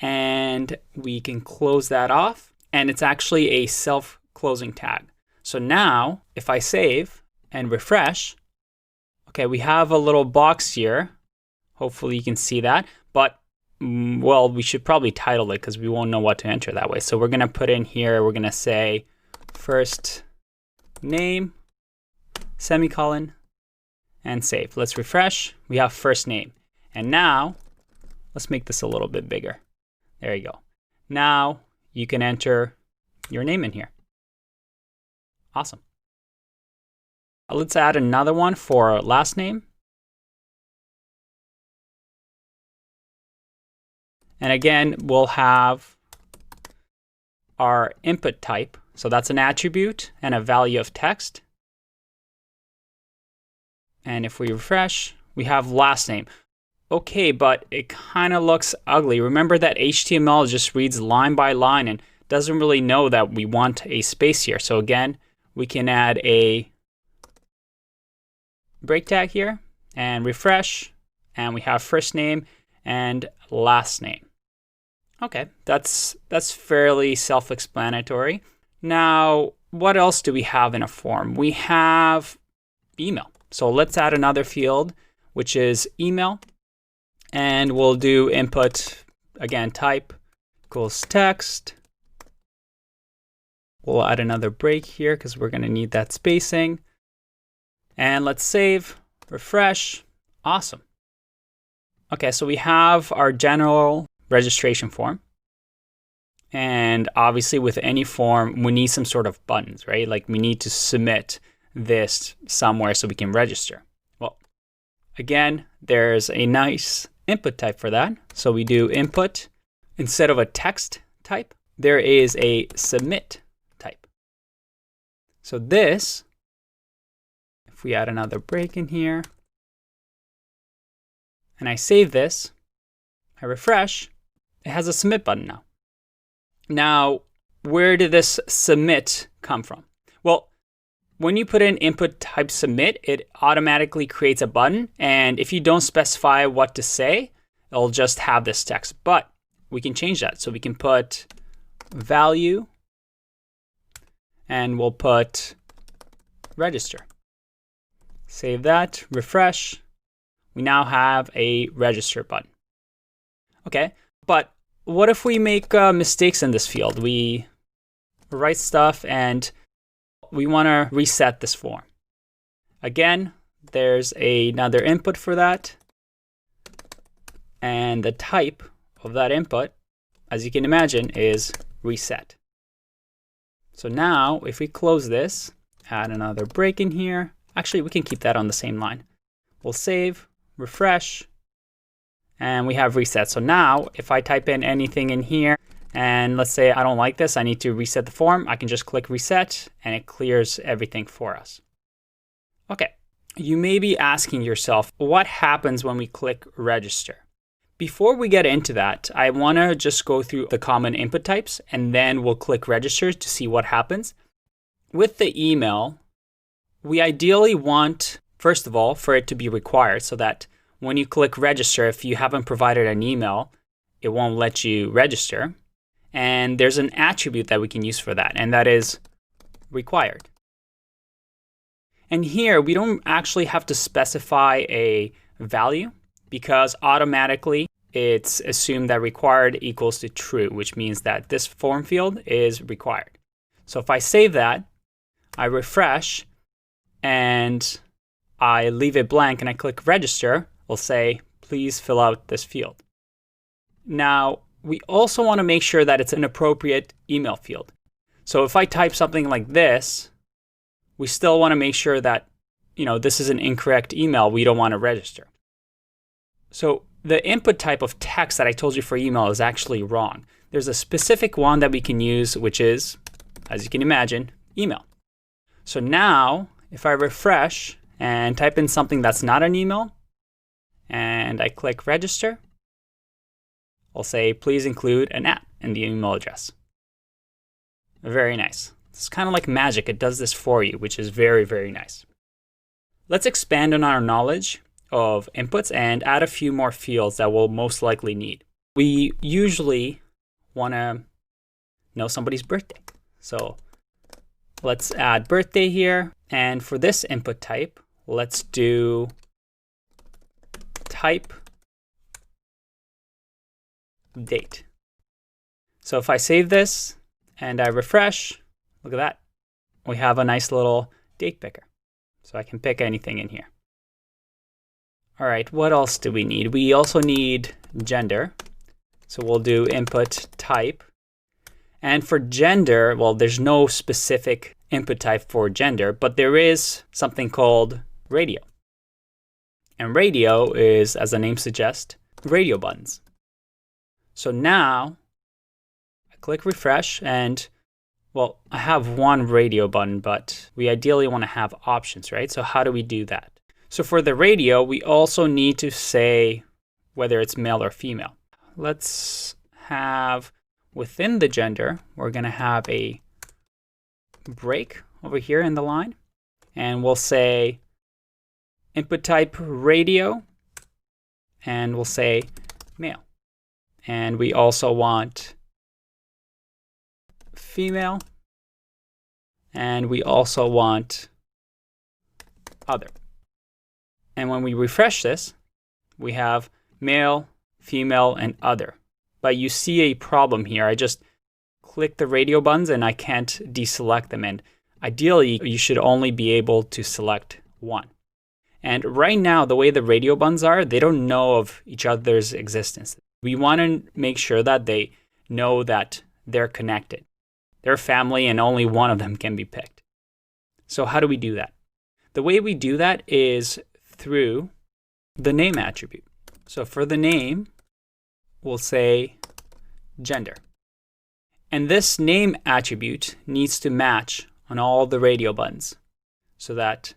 And we can close that off, and it's actually a self-closing tag. So now, if I save and refresh, okay, we have a little box here. Hopefully you can see that, but well, we should probably title it because we won't know what to enter that way. So we're gonna put in here, we're gonna say first name, semicolon, and save. Let's refresh. We have first name. And now, let's make this a little bit bigger. There you go. Now you can enter your name in here. Awesome. Let's add another one for last name. And again, we'll have our input type. So that's an attribute and a value of text. And if we refresh, we have last name. Okay, but it kind of looks ugly. Remember that HTML just reads line by line and doesn't really know that we want a space here. So again, we can add a break tag here and refresh, and we have first name and last name. Okay, that's fairly self-explanatory. Now, what else do we have in a form? We have email. So let's add another field, which is email. And we'll do input, again, type equals text. We'll add another break here because we're going to need that spacing. And let's save, refresh. Awesome. Okay, so we have our general registration form. And obviously with any form, we need some sort of buttons, right? Like we need to submit this somewhere so we can register. Well, again, there's a nice input type for that. So we do input. Instead of a text type, there is a submit type. So this, if we add another break in here, and I save this, I refresh, it has a submit button now. Now, where did this submit come from? Well, when you put in input type submit, it automatically creates a button. And if you don't specify what to say, it'll just have this text. But we can change that. So we can put value, and we'll put register. Save that, refresh. We now have a register button. Okay, but what if we make mistakes in this field? We write stuff and we want to reset this form. Again, there's another input for that. And the type of that input, as you can imagine, is reset. So now if we close this, add another break in here. Actually, we can keep that on the same line. We'll save, refresh, and we have reset. So now if I type in anything in here, and let's say I don't like this, I need to reset the form, I can just click reset and it clears everything for us. Okay, you may be asking yourself, what happens when we click register? Before we get into that, I want to just go through the common input types and then we'll click register to see what happens. With the email, we ideally want, first of all, for it to be required so that when you click register, if you haven't provided an email, it won't let you register. And there's an attribute that we can use for that, and that is required. And here, we don't actually have to specify a value because automatically it's assumed that required equals to true, which means that this form field is required. So if I save that, I refresh, and I leave it blank and I click register, we'll say, please fill out this field. Now, we also want to make sure that it's an appropriate email field. So if I type something like this, we still want to make sure that this is an incorrect email, we don't want to register. So the input type of text that I told you for email is actually wrong. There's a specific one that we can use, which is, as you can imagine, email. So now, if I refresh and type in something that's not an email, and I click register, I'll say, please include an @ in the email address. Very nice. It's kind of like magic. It does this for you, which is very, very nice. Let's expand on our knowledge of inputs and add a few more fields that we'll most likely need. We usually want to know somebody's birthday. So let's add birthday here. And for this input type, let's do type date. So if I save this and I refresh, look at that. We have a nice little date picker. So I can pick anything in here. All right, what else do we need? We also need gender. So we'll do input type. And for gender, well, there's no specific input type for gender, but there is something called radio. And radio is, as the name suggests, radio buttons. So now I click refresh and, well, I have one radio button, but we ideally want to have options, right? So how do we do that? So for the radio, we also need to say whether it's male or female. Let's have, within the gender, we're going to have a break over here in the line. And we'll say input type radio, and we'll say male. And we also want female, and we also want other. And when we refresh this, we have male, female, and other. But you see a problem here. I just click the radio buttons and I can't deselect them. And ideally, you should only be able to select one. And right now, the way the radio buttons are, they don't know of each other's existence. We want to make sure that they know that they're connected. They're family and only one of them can be picked. So how do we do that? The way we do that is through the name attribute. So for the name, we'll say gender. And this name attribute needs to match on all the radio buttons so that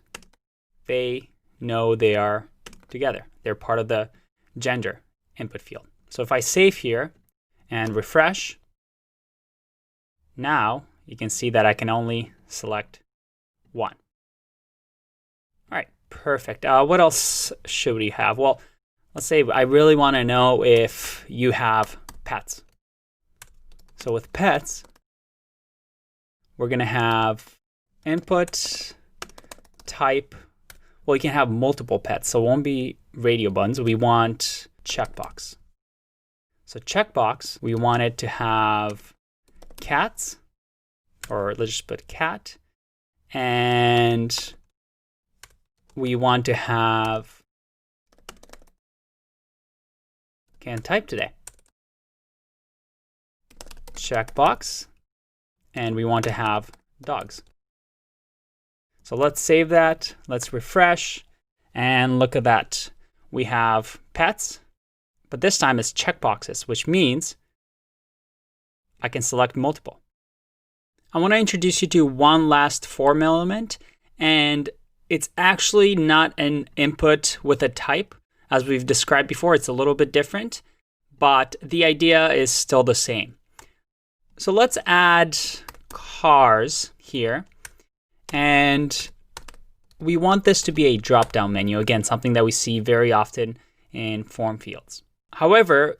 they know they are together. They're part of the gender input field. So if I save here and refresh, now you can see that I can only select one. All right, perfect. What else should we have? Well, let's say I really want to know if you have pets. So with pets, we're going to have input type. Well, you can have multiple pets, so it won't be radio buttons. We want checkbox. So checkbox, we want it to have cats, or let's just put cat. And we want to have, can't type today, checkbox, and we want to have dogs. So let's save that, let's refresh, and look at that. We have pets, but this time it's checkboxes, which means I can select multiple. I want to introduce you to one last form element, and it's actually not an input with a type. As we've described before, it's a little bit different, but the idea is still the same. So let's add cars here, and we want this to be a drop-down menu. Again, something that we see very often in form fields. However,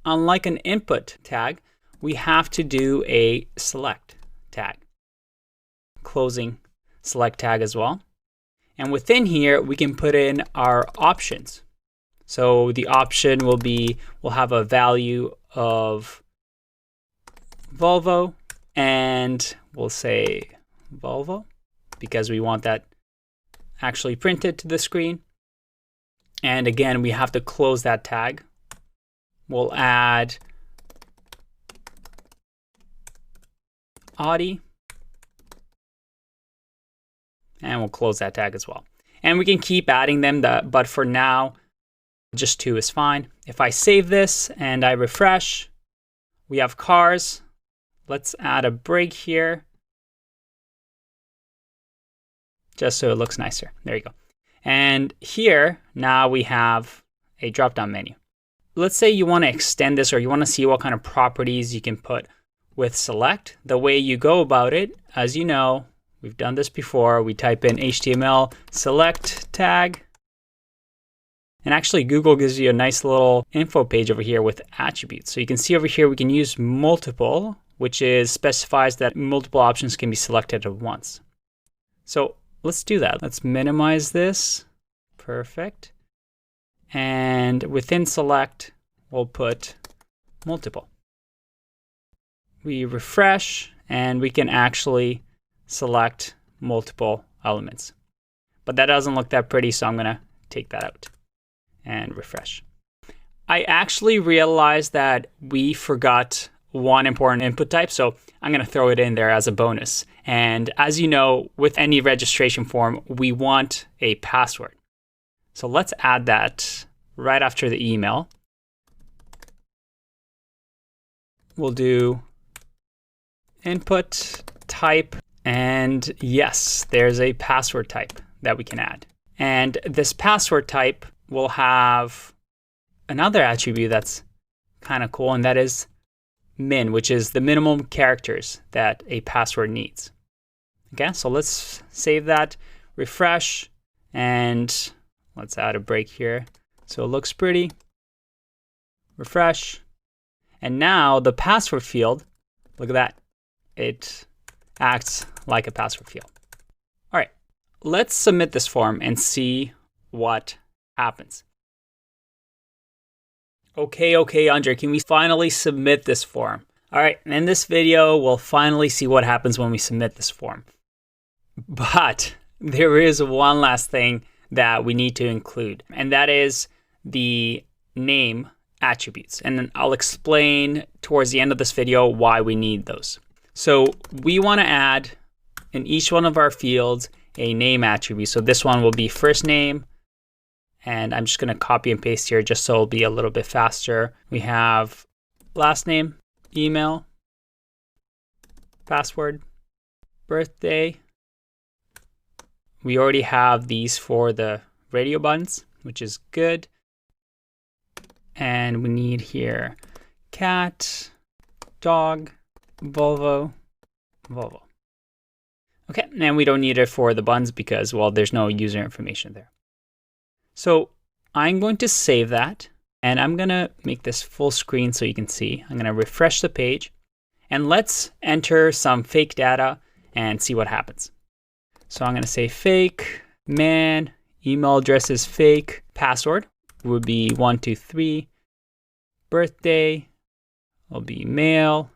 unlike an input tag, we have to do a select tag, closing select tag as well. And within here, we can put in our options. So the option will be, we'll have a value of Volvo, and we'll say Volvo because we want that actually printed to the screen. And again, we have to close that tag. We'll add Audi, And we'll close that tag as well. And we can keep adding them, but for now, just 2 is fine. If I save this and I refresh, we have cars. Let's add a break here, just so it looks nicer. There you go. And here, now we have a drop-down menu. Let's say you want to extend this, or you want to see what kind of properties you can put with select. The way you go about it, as you know, we've done this before. We type in HTML select tag. And actually, Google gives you a nice little info page over here with attributes. So you can see over here, we can use multiple, which specifies that multiple options can be selected at once. So let's do that. Let's minimize this. Perfect. And within select, we'll put multiple. We refresh, and we can actually select multiple elements. But that doesn't look that pretty, so I'm going to take that out and refresh. I actually realized that we forgot one important input type, so I'm going to throw it in there as a bonus. And as you know, with any registration form, we want a password. So let's add that right after the email. We'll do input type, and yes, there's a password type that we can add. And this password type will have another attribute that's kind of cool, and that is min, which is the minimum characters that a password needs. Okay, so let's save that, refresh, and let's add a break here so it looks pretty. Refresh. And now the password field, look at that. It acts like a password field. All right, let's submit this form and see what happens. Okay, Andre, can we finally submit this form? All right, in this video, we'll finally see what happens when we submit this form. But there is one last thing that we need to include, and that is the name attributes. And then I'll explain towards the end of this video why we need those. So we want to add in each one of our fields a name attribute. So this one will be first name, and I'm just going to copy and paste here just so it'll be a little bit faster. We have last name, email, password, birthday. We already have these for the radio buttons, which is good. And we need here cat, dog, Volvo, Volvo. Okay, and we don't need it for the buttons because, well, there's no user information there. So I'm going to save that, and I'm going to make this full screen so you can see. I'm going to refresh the page, and let's enter some fake data and see what happens. So I'm going to say fake, man, email address is fake, password would be 123, birthday will be male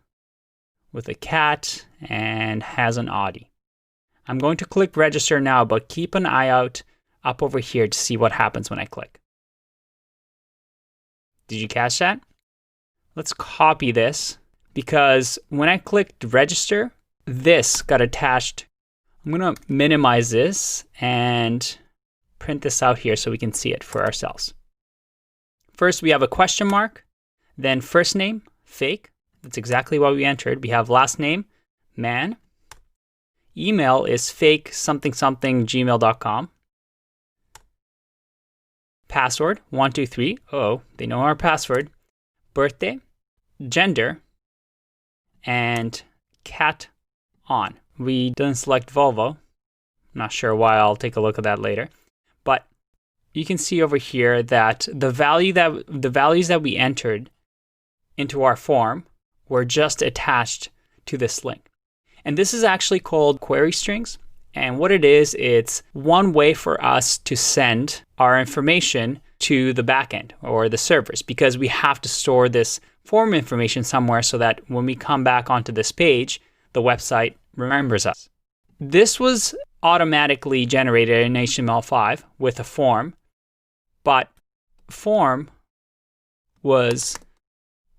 with a cat and has an Audi. I'm going to click register now, but keep an eye out up over here to see what happens when I click. Did you catch that? Let's copy this, because when I clicked register, this got attached. I'm going to minimize this and print this out here so we can see it for ourselves. First, we have a question mark, then first name, fake. That's exactly what we entered. We have last name, man. Email is fake something something gmail.com. Password 123. Oh, they know our password. Birthday, gender, and cat on. We didn't select Volvo. I'm not sure why. I'll take a look at that later. But you can see over here that the values that we entered into our form were just attached to this link. And this is actually called query strings. And what it is, it's one way for us to send our information to the backend or the servers, because we have to store this form information somewhere so that when we come back onto this page, the website remembers us. This was automatically generated in HTML5 with a form, but form was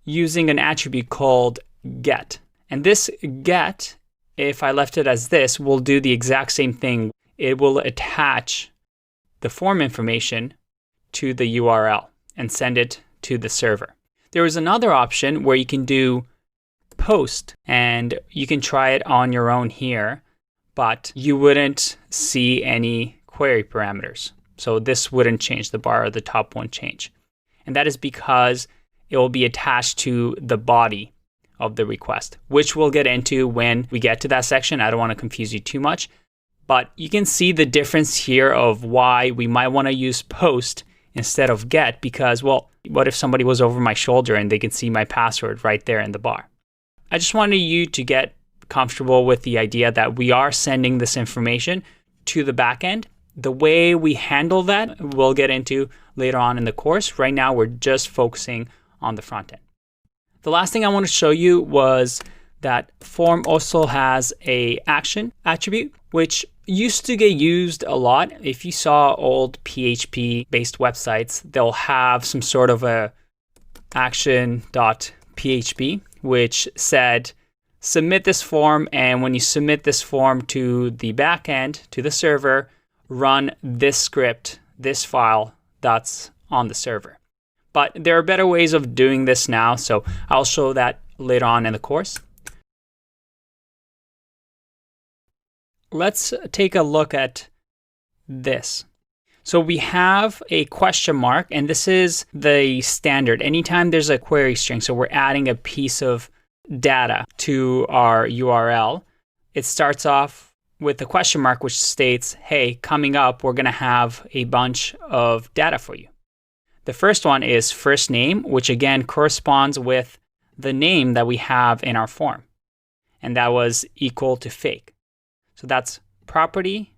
using an attribute called get. And this get, if I left it as this, will do the exact same thing it will attach the form information to the URL and send it to the server. There is another option where you can do post, and you can try it on your own here, but you wouldn't see any query parameters. So this wouldn't change, the bar at the top won't change. And that is because it will be attached to the body of the request, which we'll get into when we get to that section. I don't want to confuse you too much, but you can see the difference here of why we might want to use post instead of get, because, well, what if somebody was over my shoulder and they can see my password right there in the bar? I just wanted you to get comfortable with the idea that we are sending this information to the backend. The way we handle that, we'll get into later on in the course. Right now, we're just focusing on the front end. The last thing I want to show you was that form also has a action attribute, which used to get used a lot. If you saw old PHP-based websites, they'll have some sort of a action.php, which said, submit this form, and when you submit this form to the backend, to the server, run this script, this file that's on the server. But there are better ways of doing this now, so I'll show that later on in the course. Let's take a look at this. So we have a question mark, and this is the standard. Anytime there's a query string, so we're adding a piece of data to our URL, it starts off with a question mark, which states, hey, coming up, we're going to have a bunch of data for you. The first one is first name, which again corresponds with the name that we have in our form. And that was equal to fake. So that's property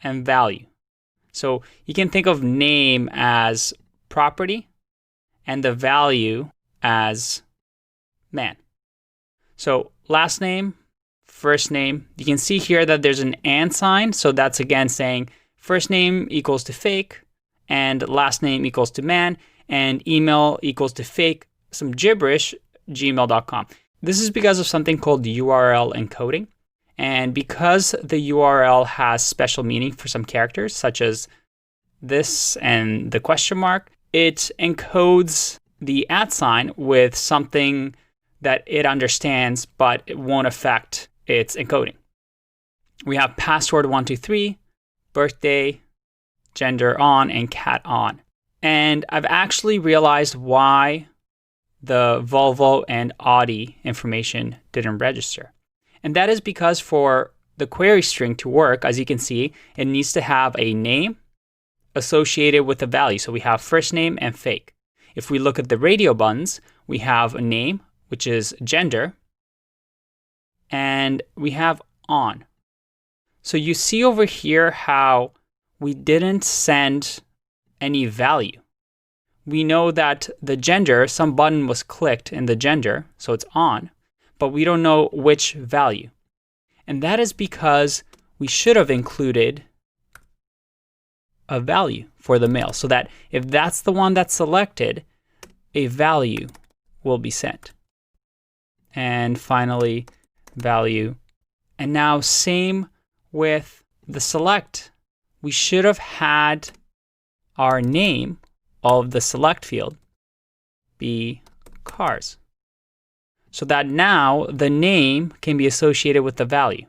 and value. So you can think of name as property and the value as man. So last name, first name. You can see here that there's an and sign. So that's again saying first name equals to fake and last name equals to man and email equals to fake, some gibberish, gmail.com. This is because of something called URL encoding. And because the URL has special meaning for some characters, such as this and the question mark, it encodes the @ sign with something that it understands, but it won't affect its encoding. We have password 123, birthday, gender on, and cat on. And I've actually realized why the Volvo and Audi information didn't register. And that is because for the query string to work, as you can see, it needs to have a name associated with a value. So we have first name and fake. If we look at the radio buttons, we have a name, which is gender, and we have on. So you see over here how we didn't send any value. We know that the gender, some button was clicked in the gender, so it's on, but we don't know which value. And that is because we should have included a value for the male, so that if that's the one that's selected, a value will be sent. And finally, value. And now same with the select. We should have had our name of the select field be cars, so that now the name can be associated with the value.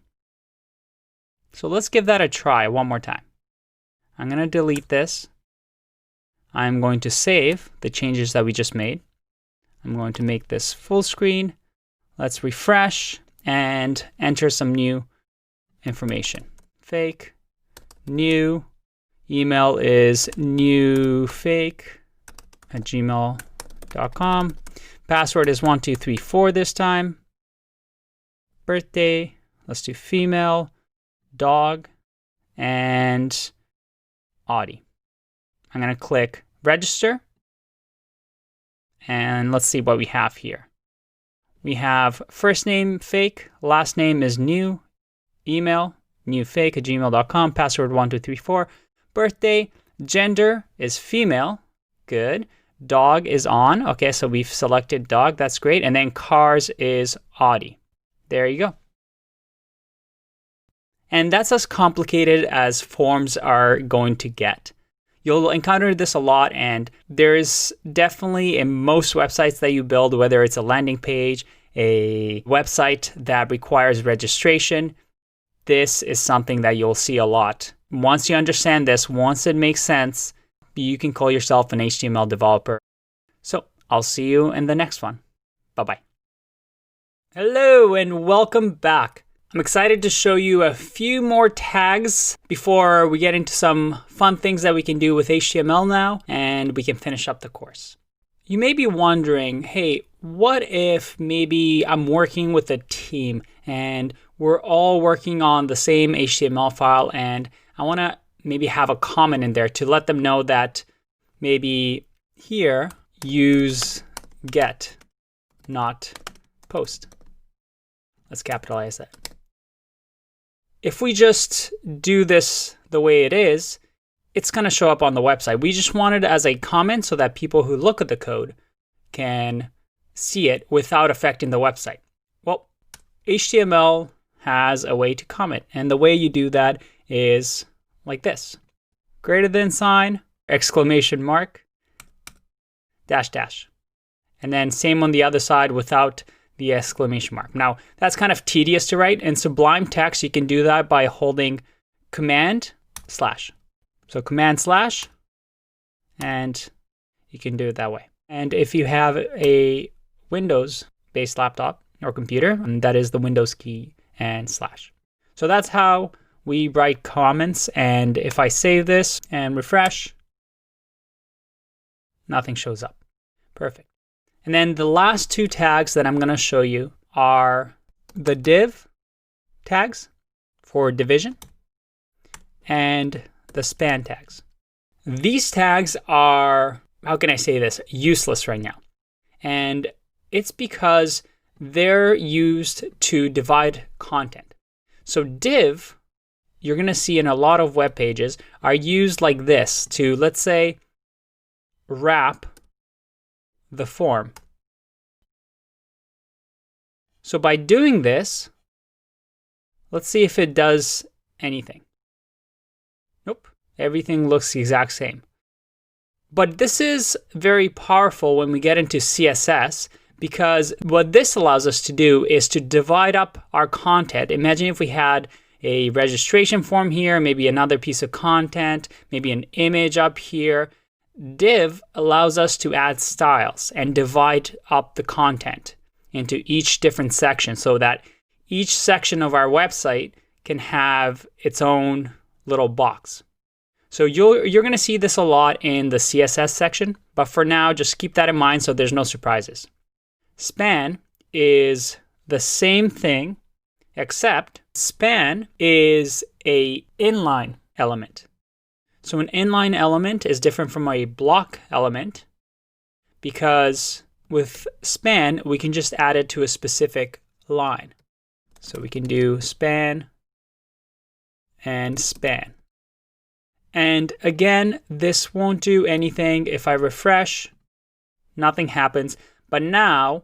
So let's give that a try one more time. I'm going to delete this. I'm going to save the changes that we just made. I'm going to make this full screen. Let's refresh and enter some new information. Fake, new, email is newfake@gmail.com. Password is 1234 this time. Birthday, let's do female, dog, and Audi. I'm going to click register. And let's see what we have here. We have first name fake, last name is new, email newfake@gmail.com, password 1234, birthday, gender is female, good, dog is on, okay, so we've selected dog, that's great, and then cars is Audi. There you go. And that's as complicated as forms are going to get. You'll encounter this a lot, and there's definitely in most websites that you build, whether it's a landing page, a website that requires registration, this is something that you'll see a lot. Once you understand this, once it makes sense, you can call yourself an HTML developer. So I'll see you in the next one. Bye-bye. Hello and welcome back. I'm excited to show you a few more tags before we get into some fun things that we can do with HTML now, and we can finish up the course. You may be wondering, hey, what if maybe I'm working with a team and we're all working on the same HTML file, and I want to maybe have a comment in there to let them know that maybe here use get, not post. Let's capitalize that. If we just do this the way it is, it's going to show up on the website. We just want it as a comment so that people who look at the code can see it without affecting the website. Well, HTML has a way to comment, and the way you do that is like this. Greater than sign, exclamation mark, dash dash. And then same on the other side without the exclamation mark. Now, that's kind of tedious to write. In Sublime Text, you can do that by holding command slash. So command slash, and you can do it that way. And if you have a Windows-based laptop or computer, and that is the Windows key and slash. So that's how we write comments. And if I save this and refresh, nothing shows up. Perfect. And then the last two tags that I'm going to show you are the div tags for division and the span tags. These tags are, how can I say this, useless right now. And it's because they're used to divide content. So div, you're going to see in a lot of web pages, are used like this to, let's say, wrap the form. So by doing this, let's see if it does anything. Nope, everything looks the exact same. But this is very powerful when we get into CSS, because what this allows us to do is to divide up our content. Imagine if we had a registration form here, maybe another piece of content, maybe an image up here. Div allows us to add styles and divide up the content into each different section so that each section of our website can have its own little box. So you're going to see this a lot in the CSS section, but for now, just keep that in mind so there's no surprises. Span is the same thing, except span is an inline element. So an inline element is different from a block element because with span, we can just add it to a specific line. So we can do span and span. And again, this won't do anything. If I refresh, nothing happens. But now,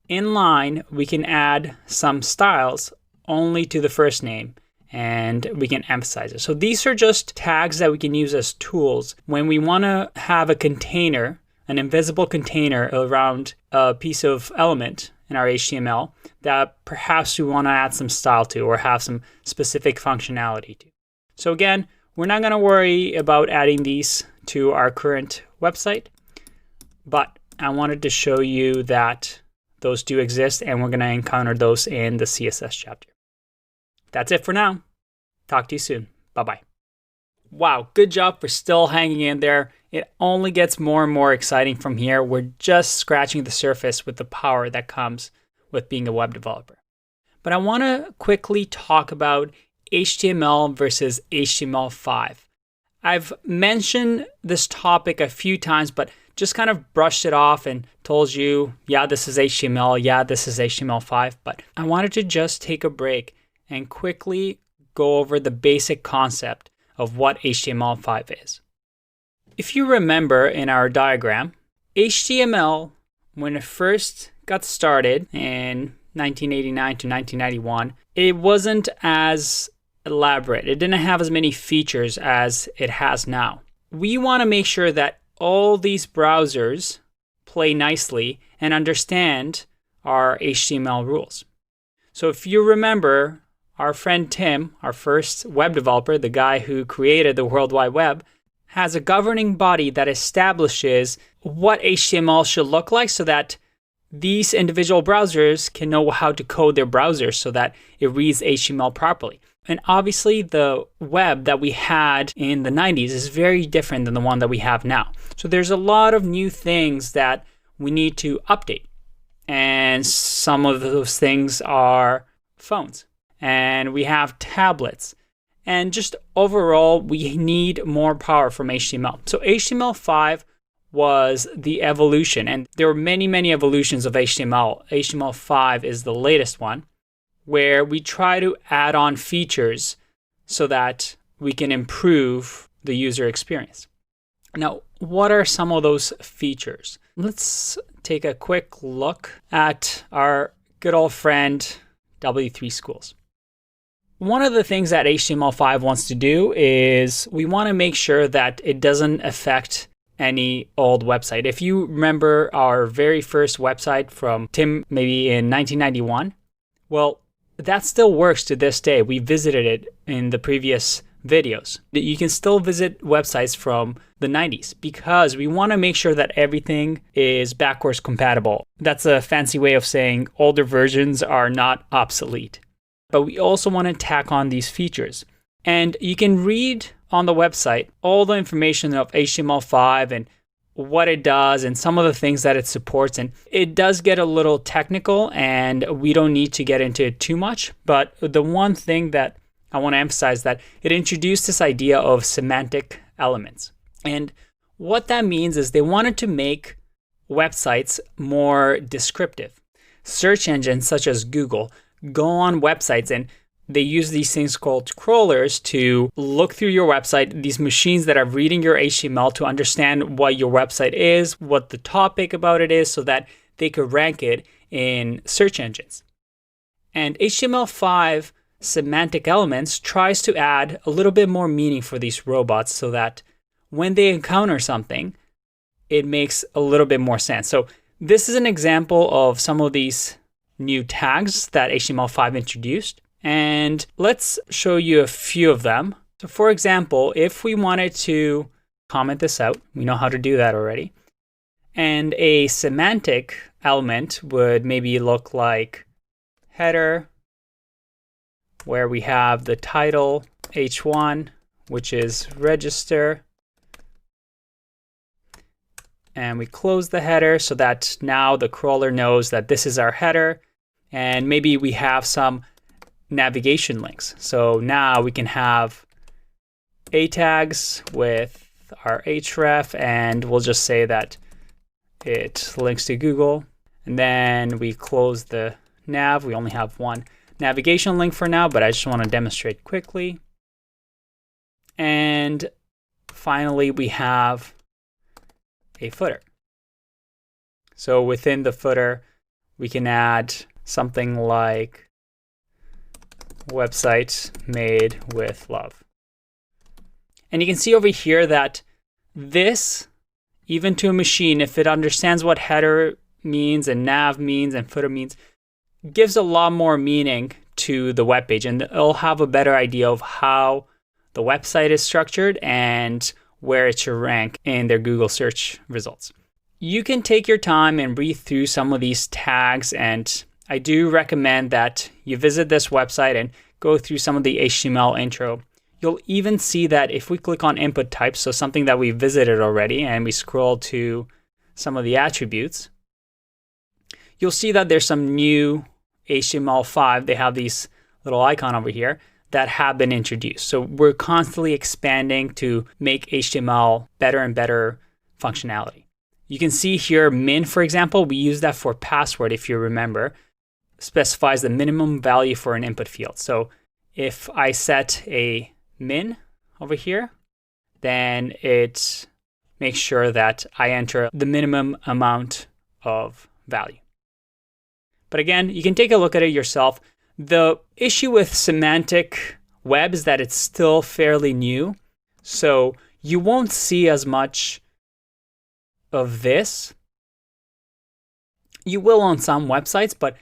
in line, we can add some styles only to the first name, and we can emphasize it. So these are just tags that we can use as tools when we want to have a container, an invisible container around a piece of element in our HTML that perhaps we want to add some style to or have some specific functionality to. So again, we're not going to worry about adding these to our current website, but I wanted to show you that those do exist, and we're going to encounter those in the CSS chapter. That's it for now. Talk to you soon. Bye-bye. Wow, good job for still hanging in there. It only gets more and more exciting from here. We're just scratching the surface with the power that comes with being a web developer. But I want to quickly talk about HTML versus HTML5. I've mentioned this topic a few times, but just kind of brushed it off and told you, yeah, this is HTML, yeah, this is HTML5. But I wanted to just take a break and quickly go over the basic concept of what HTML5 is. If you remember in our diagram, HTML, when it first got started in 1989 to 1991, it wasn't as elaborate. It didn't have as many features as it has now. We want to make sure that all these browsers play nicely and understand our HTML rules. So if you remember, our friend Tim, our first web developer, the guy who created the World Wide Web, has a governing body that establishes what HTML should look like so that these individual browsers can know how to code their browsers so that it reads HTML properly. And obviously the web that we had in the 90s is very different than the one that we have now. So there's a lot of new things that we need to update. And some of those things are phones. And we have tablets. And just overall, we need more power from HTML. So HTML5 was the evolution. And there were many, many evolutions of HTML. HTML5 is the latest one, where we try to add on features so that we can improve the user experience. Now, what are some of those features? Let's take a quick look at our good old friend W3 Schools. One of the things that HTML5 wants to do is we want to make sure that it doesn't affect any old website. If you remember our very first website from Tim, maybe in 1991, well, that still works to this day. We visited it in the previous videos. You can still visit websites from the 90s because we want to make sure that everything is backwards compatible. That's a fancy way of saying older versions are not obsolete. But we also want to tack on these features. And you can read on the website all the information of HTML5 and what it does and some of the things that it supports. And it does get a little technical and we don't need to get into it too much. But the one thing that I want to emphasize that it introduced this idea of semantic elements. And what that means is they wanted to make websites more descriptive. Search engines such as Google go on websites and they use these things called crawlers to look through your website, these machines that are reading your HTML to understand what your website is, what the topic about it is, so that they could rank it in search engines. And HTML5 semantic elements tries to add a little bit more meaning for these robots so that when they encounter something, it makes a little bit more sense. So this is an example of some of these new tags that HTML5 introduced. And let's show you a few of them. So for example, if we wanted to comment this out, we know how to do that already. And a semantic element would maybe look like header, where we have the title H1, which is register. And we close the header so that now the crawler knows that this is our header. And maybe we have some navigation links. So now we can have A tags with our href, and we'll just say that it links to Google. And then we close the nav. We only have one navigation link for now, but I just want to demonstrate quickly. And finally, we have a footer. So within the footer, we can add something like website made with love. And you can see over here that this, even to a machine, if it understands what header means and nav means and footer means, gives a lot more meaning to the web page, and it'll have a better idea of how the website is structured and where it should rank in their Google search results. You can take your time and read through some of these tags, and I do recommend that you visit this website and go through some of the HTML intro. You'll even see that if we click on input types, so something that we visited already, and we scroll to some of the attributes, you'll see that there's some new HTML5. They have these little icon over here that have been introduced. So we're constantly expanding to make HTML better and better functionality. You can see here min, for example, we use that for password, if you remember, specifies the minimum value for an input field. So if I set a min over here, then it makes sure that I enter the minimum amount of value. But again, you can take a look at it yourself. The issue with semantic web is that it's still fairly new. So you won't see as much of this. You will on some websites, but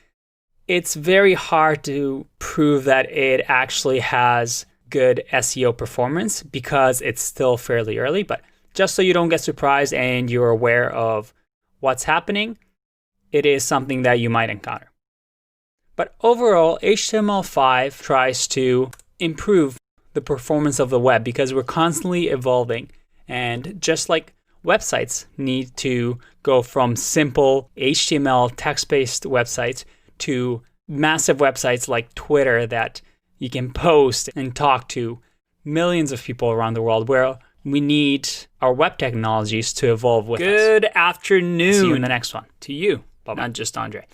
it's very hard to prove that it actually has good SEO performance because it's still fairly early. But just so you don't get surprised and you're aware of what's happening, it is something that you might encounter. But overall, HTML5 tries to improve the performance of the web because we're constantly evolving. And just like websites need to go from simple HTML text-based websites to massive websites like Twitter that you can post and talk to millions of people around the world, where we need our web technologies to evolve with us. Good afternoon. See you in the next one. To you, but not just Andre.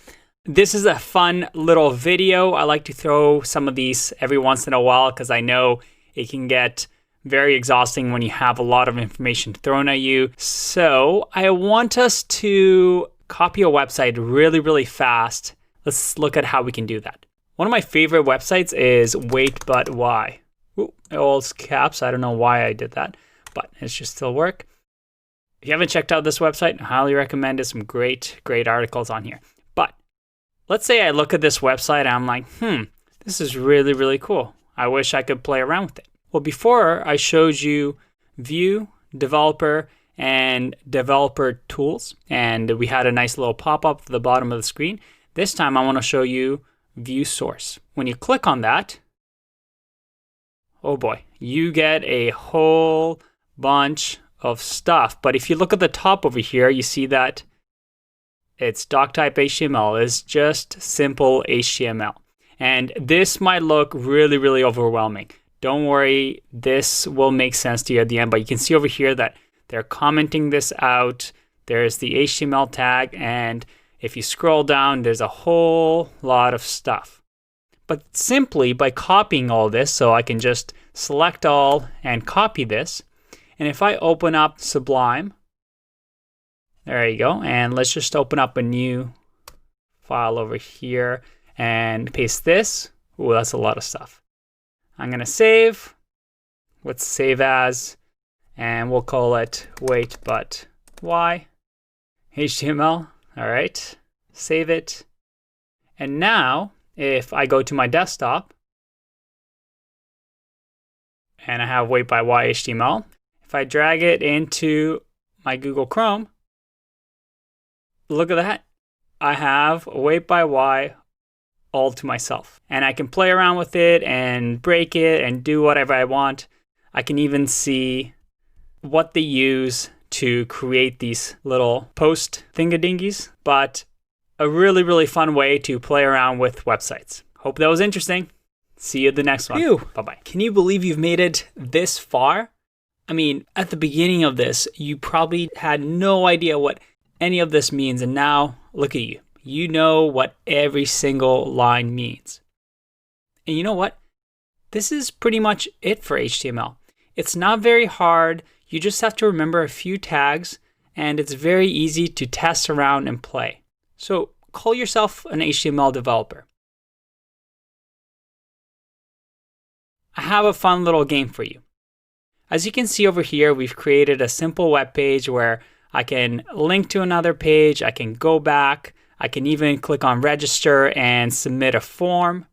This is a fun little video. I like to throw some of these every once in a while because I know it can get very exhausting when you have a lot of information thrown at you. So I want us to copy a website really, really fast. Let's look at how we can do that. One of my favorite websites is Wait But Why. Ooh, all caps. I don't know why I did that, but it should still work. If you haven't checked out this website, I highly recommend it. Some great articles on here. But let's say I look at this website and I'm like, this is really, really cool. I wish I could play around with it. Well, before I showed you View, Developer, and Developer Tools, and we had a nice little pop-up at the bottom of the screen. This time I want to show you View Source. When you click on that, oh boy, you get a whole bunch of stuff. But if you look at the top over here, you see that it's doctype HTML. It's just simple HTML. And this might look really, really overwhelming. Don't worry, this will make sense to you at the end. But you can see over here that they're commenting this out. There's the HTML tag. And if you scroll down, there's a whole lot of stuff. But simply by copying all this, so I can just select all and copy this. And if I open up Sublime, there you go. And let's just open up a new file over here and paste this. Ooh, that's a lot of stuff. I'm going to save. Let's save as, and we'll call it Wait But Why HTML. All right, save it. And now if I go to my desktop and I have Wait But Why HTML, if I drag it into my Google Chrome, look at that. I have Wait But Why all to myself. And I can play around with it and break it and do whatever I want. I can even see what they use to create these little post thingadingies, but a really, really fun way to play around with websites. Hope that was interesting. See you at the next one. Bye-bye. Can you believe you've made it this far? I mean, at the beginning of this, you probably had no idea what any of this means, and now look at you. You know what every single line means. And you know what? This is pretty much it for HTML. It's not very hard. You just have to remember a few tags, and it's very easy to test around and play. So call yourself an HTML developer. I have a fun little game for you. As you can see over here, we've created a simple web page where I can link to another page, I can go back, I can even click on register and submit a form.